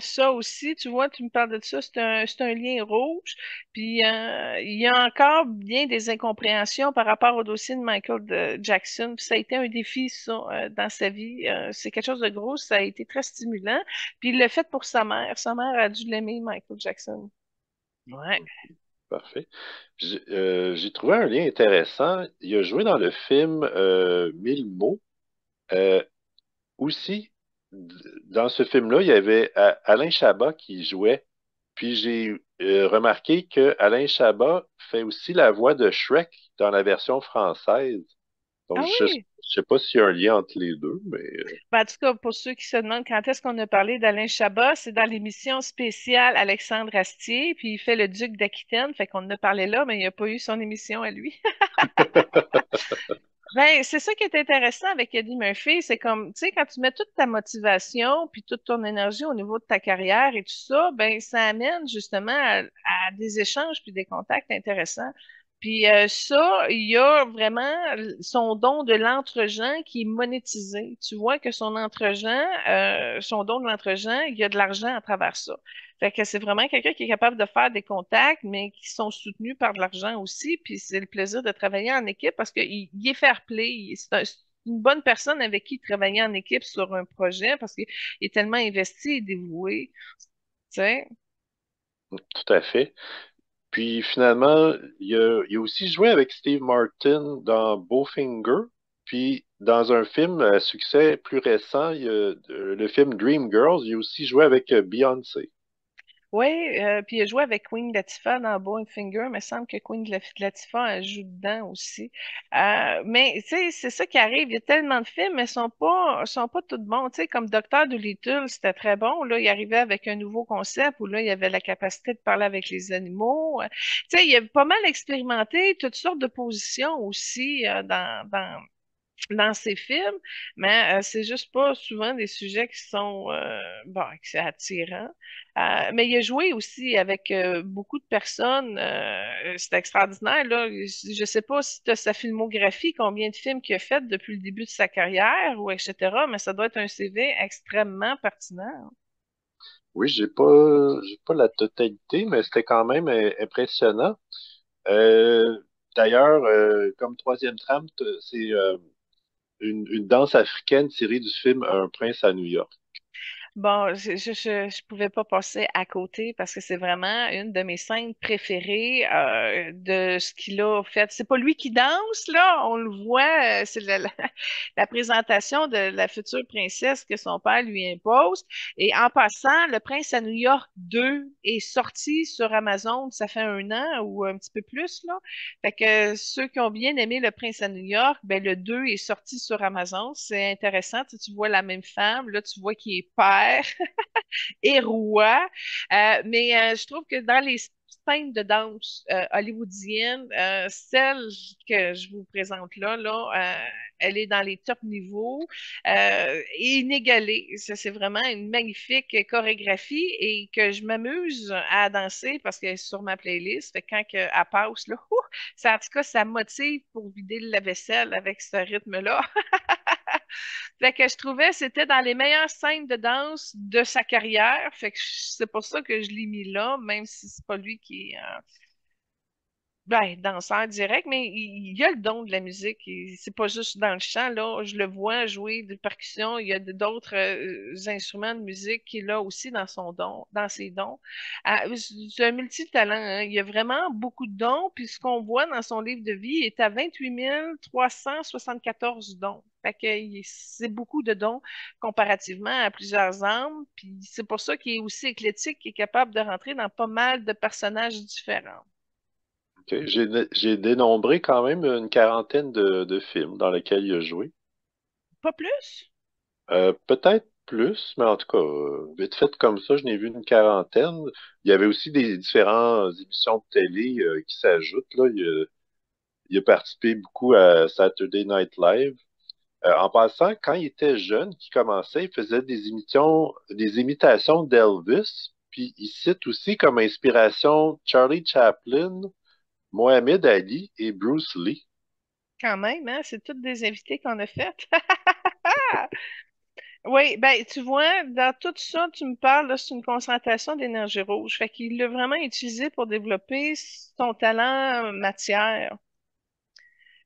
Ça aussi, tu vois, tu me parles de ça, c'est un lien rouge. Puis il y a encore bien des incompréhensions par rapport au dossier de Jackson. Puis ça a été un défi, ça, dans sa vie. C'est quelque chose de gros, ça a été très stimulant. Puis il l'a fait pour sa mère. Sa mère a dû l'aimer, Michael Jackson. Ouais. Parfait. J'ai trouvé un lien intéressant. Il a joué dans le film Mille mots. aussi, dans ce film-là, il y avait Alain Chabat qui jouait. Puis j'ai remarqué que Alain Chabat fait aussi la voix de Shrek dans la version française. Donc, Ah je oui! ne sais pas s'il y a un lien entre les deux, mais Ben, en tout cas, pour ceux qui se demandent quand est-ce qu'on a parlé d'Alain Chabat, c'est dans l'émission spéciale Alexandre Astier, puis il fait le duc d'Aquitaine, fait qu'on en a parlé là, mais il n'y a pas eu son émission à lui. Ben, c'est ça qui est intéressant avec Eddie Murphy, c'est comme, tu sais, quand tu mets toute ta motivation puis toute ton énergie au niveau de ta carrière et tout ça, ben, ça amène justement à des échanges puis des contacts intéressants. Puis ça, il y a vraiment son don de l'entre-gens qui est monétisé. Tu vois que son don de l'entre-gens, il y a de l'argent à travers ça. Fait que c'est vraiment quelqu'un qui est capable de faire des contacts, mais qui sont soutenus par de l'argent aussi. Puis c'est le plaisir de travailler en équipe parce qu'il est fair-play. C'est une bonne personne avec qui travailler en équipe sur un projet parce qu'il est tellement investi et dévoué. Tu sais? tout à fait. Puis finalement, il a aussi joué avec Steve Martin dans Bowfinger. Puis dans un film à succès plus récent, il y a le film Dreamgirls, il a aussi joué avec Beyoncé. Oui, puis il a joué avec Queen Latifah dans Bowfinger, mais il me semble que Queen Latifah elle joue dedans aussi. Mais tu sais, c'est ça qui arrive. Il y a tellement de films, mais sont pas tous bons. Tu sais, comme Docteur Dolittle, c'était très bon. Là, il arrivait avec un nouveau concept où là, il y avait la capacité de parler avec les animaux. Tu sais, il a pas mal expérimenté toutes sortes de positions aussi dans ses films, mais c'est juste pas souvent des sujets qui sont bon, que c'est attirant. Mais il a joué aussi avec beaucoup de personnes. C'est extraordinaire, là. Je sais pas si tu as sa filmographie, combien de films qu'il a fait depuis le début de sa carrière, ou etc., mais ça doit être un CV extrêmement pertinent. Oui, j'ai pas la totalité, mais c'était quand même impressionnant. D'ailleurs, comme troisième trame, c'est une danse africaine tirée du film Un prince à New York. Bon, je pouvais pas passer à côté parce que c'est vraiment une de mes scènes préférées de ce qu'il a fait. C'est pas lui qui danse, là, on le voit, c'est la présentation de la future princesse que son père lui impose. Et en passant, Le Prince à New York 2 est sorti sur Amazon, ça fait un an ou un petit peu plus, là. Fait que ceux qui ont bien aimé Le Prince à New York, ben le 2 est sorti sur Amazon. C'est intéressant. Tu vois la même femme, là, tu vois qu'il est père et roi. Mais je trouve que dans les scènes de danse hollywoodiennes, celle que je vous présente elle est dans les top niveaux, inégalée. C'est vraiment une magnifique chorégraphie et que je m'amuse à danser parce qu'elle est sur ma playlist. Fait que quand elle passe, là, ça, en tout cas, ça motive pour vider le lave-vaisselle avec ce rythme-là. Fait que je trouvais que c'était dans les meilleures scènes de danse de sa carrière. Fait que c'est pour ça que je l'ai mis là, même si c'est pas lui qui est ben, danseur direct, mais il a le don de la musique. C'est pas juste dans le chant, là. Je le vois jouer de percussion. Il y a d'autres instruments de musique qu'il a aussi dans son don, dans ses dons. C'est un multitalent, hein. Il y a vraiment beaucoup de dons. Puis ce qu'on voit dans son livre de vie il est à 28 374 dons. Fait que c'est beaucoup de dons comparativement à plusieurs âmes. Puis c'est pour ça qu'il est aussi éclectique, qu'il est capable de rentrer dans pas mal de personnages différents. Ok. J'ai dénombré quand même une quarantaine de films dans lesquels il a joué. Pas plus? Peut-être plus, mais en tout cas, vite fait comme ça, je n'ai vu une quarantaine. Il y avait aussi des différentes émissions de télé qui s'ajoutent, là. Il a participé beaucoup à Saturday Night Live. En passant, quand il était jeune, qui commençait, il faisait des imitations d'Elvis, puis il cite aussi comme inspiration Charlie Chaplin, Mohamed Ali et Bruce Lee. Quand même, hein? C'est toutes des invités qu'on a faites. Oui, ben tu vois, dans tout ça, tu me parles, là, c'est une concentration d'énergie rouge. Fait qu'il l'a vraiment utilisé pour développer son talent matière.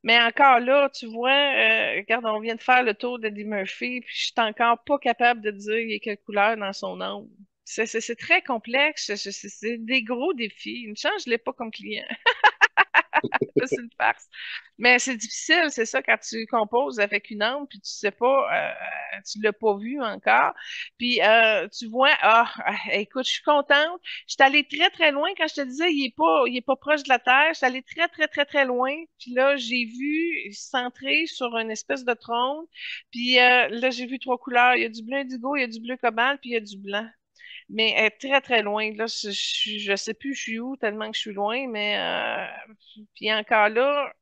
Mais encore là, tu vois, regarde, on vient de faire le tour d'Eddie Murphy, puis je suis encore pas capable de dire il y a quelle couleur dans son ombre. C'est très complexe, c'est des gros défis. Une chance, je l'ai pas comme client. C'est une farce. Mais c'est difficile, c'est ça, quand tu composes avec une âme, puis tu sais pas, tu l'as pas vu encore. Puis tu vois, écoute, je suis contente. Je suis allée très, très loin quand je te disais, il est pas proche de la Terre. Je suis allée très, très, très, très loin. Puis là, j'ai vu centré sur une espèce de trône. Puis là, j'ai vu trois couleurs. Il y a du bleu indigo, il y a du bleu cobalt, puis il y a du blanc. Mais elle est très, très loin. Là, je sais plus je suis où tellement que je suis loin, mais puis encore là,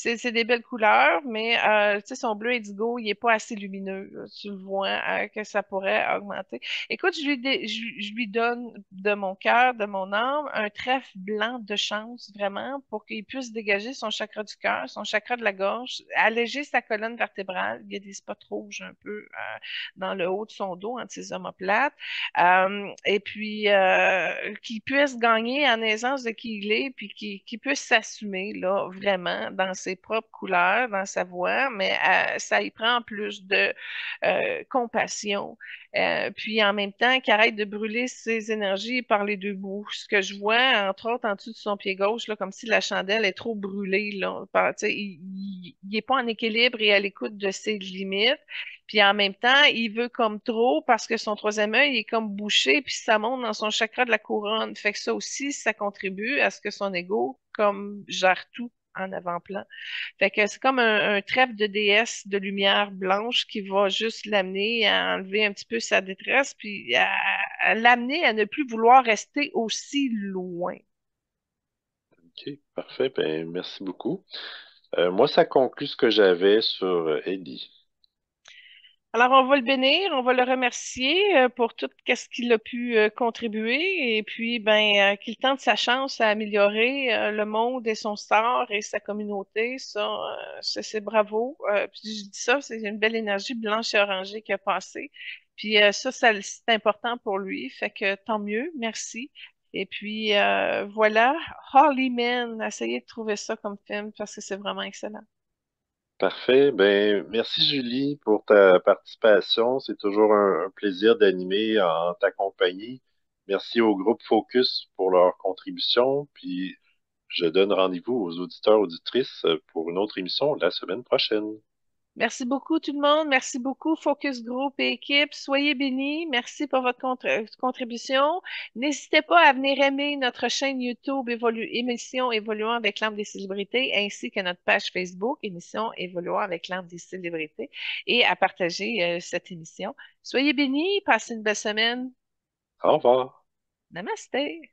c'est des belles couleurs, mais tu sais, son bleu indigo, il est pas assez lumineux. Là. Tu le vois que ça pourrait augmenter. Écoute, je lui donne de mon cœur, de mon âme, un trèfle blanc de chance, vraiment, pour qu'il puisse dégager son chakra du cœur, son chakra de la gorge, alléger sa colonne vertébrale. Il y a des spots rouges un peu dans le haut de son dos, entre ses omoplates. Et puis, qu'il puisse gagner en aisance de qui il est, puis qu'il puisse s'assumer, là, vraiment, dans ses propres couleurs, dans sa voix, mais ça y prend plus de compassion. Puis en même temps, qu'il arrête de brûler ses énergies par les deux bouts. Ce que je vois, entre autres, en dessous de son pied gauche, là, comme si la chandelle est trop brûlée, là. Tu sais, il est pas en équilibre et à l'écoute de ses limites. Puis en même temps, il veut comme trop parce que son troisième œil est comme bouché, puis ça monte dans son chakra de la couronne. Fait que ça aussi, ça contribue à ce que son ego comme gère tout en avant-plan. Fait que c'est comme un trèfle de déesse de lumière blanche qui va juste l'amener à enlever un petit peu sa détresse, puis à l'amener à ne plus vouloir rester aussi loin. OK, parfait. Ben, merci beaucoup. Moi, ça conclut ce que j'avais sur Eddie. Alors, on va le bénir, on va le remercier pour tout ce qu'il a pu contribuer et puis ben qu'il tente sa chance à améliorer le monde et son sort et sa communauté. Ça, c'est bravo. Puis je dis ça, c'est une belle énergie blanche et orangée qui a passé. Puis c'est important pour lui. Fait que tant mieux, merci. Et puis voilà, Holy Man, essayez de trouver ça comme film parce que c'est vraiment excellent. Parfait. Ben, merci Julie pour ta participation. C'est toujours un plaisir d'animer en ta compagnie. Merci au groupe Focus pour leur contribution. Puis je donne rendez-vous aux auditeurs, auditrices pour une autre émission la semaine prochaine. Merci beaucoup tout le monde. Merci beaucoup Focus Group et équipe. Soyez bénis. Merci pour votre contribution. N'hésitez pas à venir aimer notre chaîne YouTube Émission Évoluant avec l'âme des célébrités ainsi que notre page Facebook Émission Évoluant avec l'âme des célébrités et à partager cette émission. Soyez bénis. Passez une belle semaine. Au revoir. Namasté.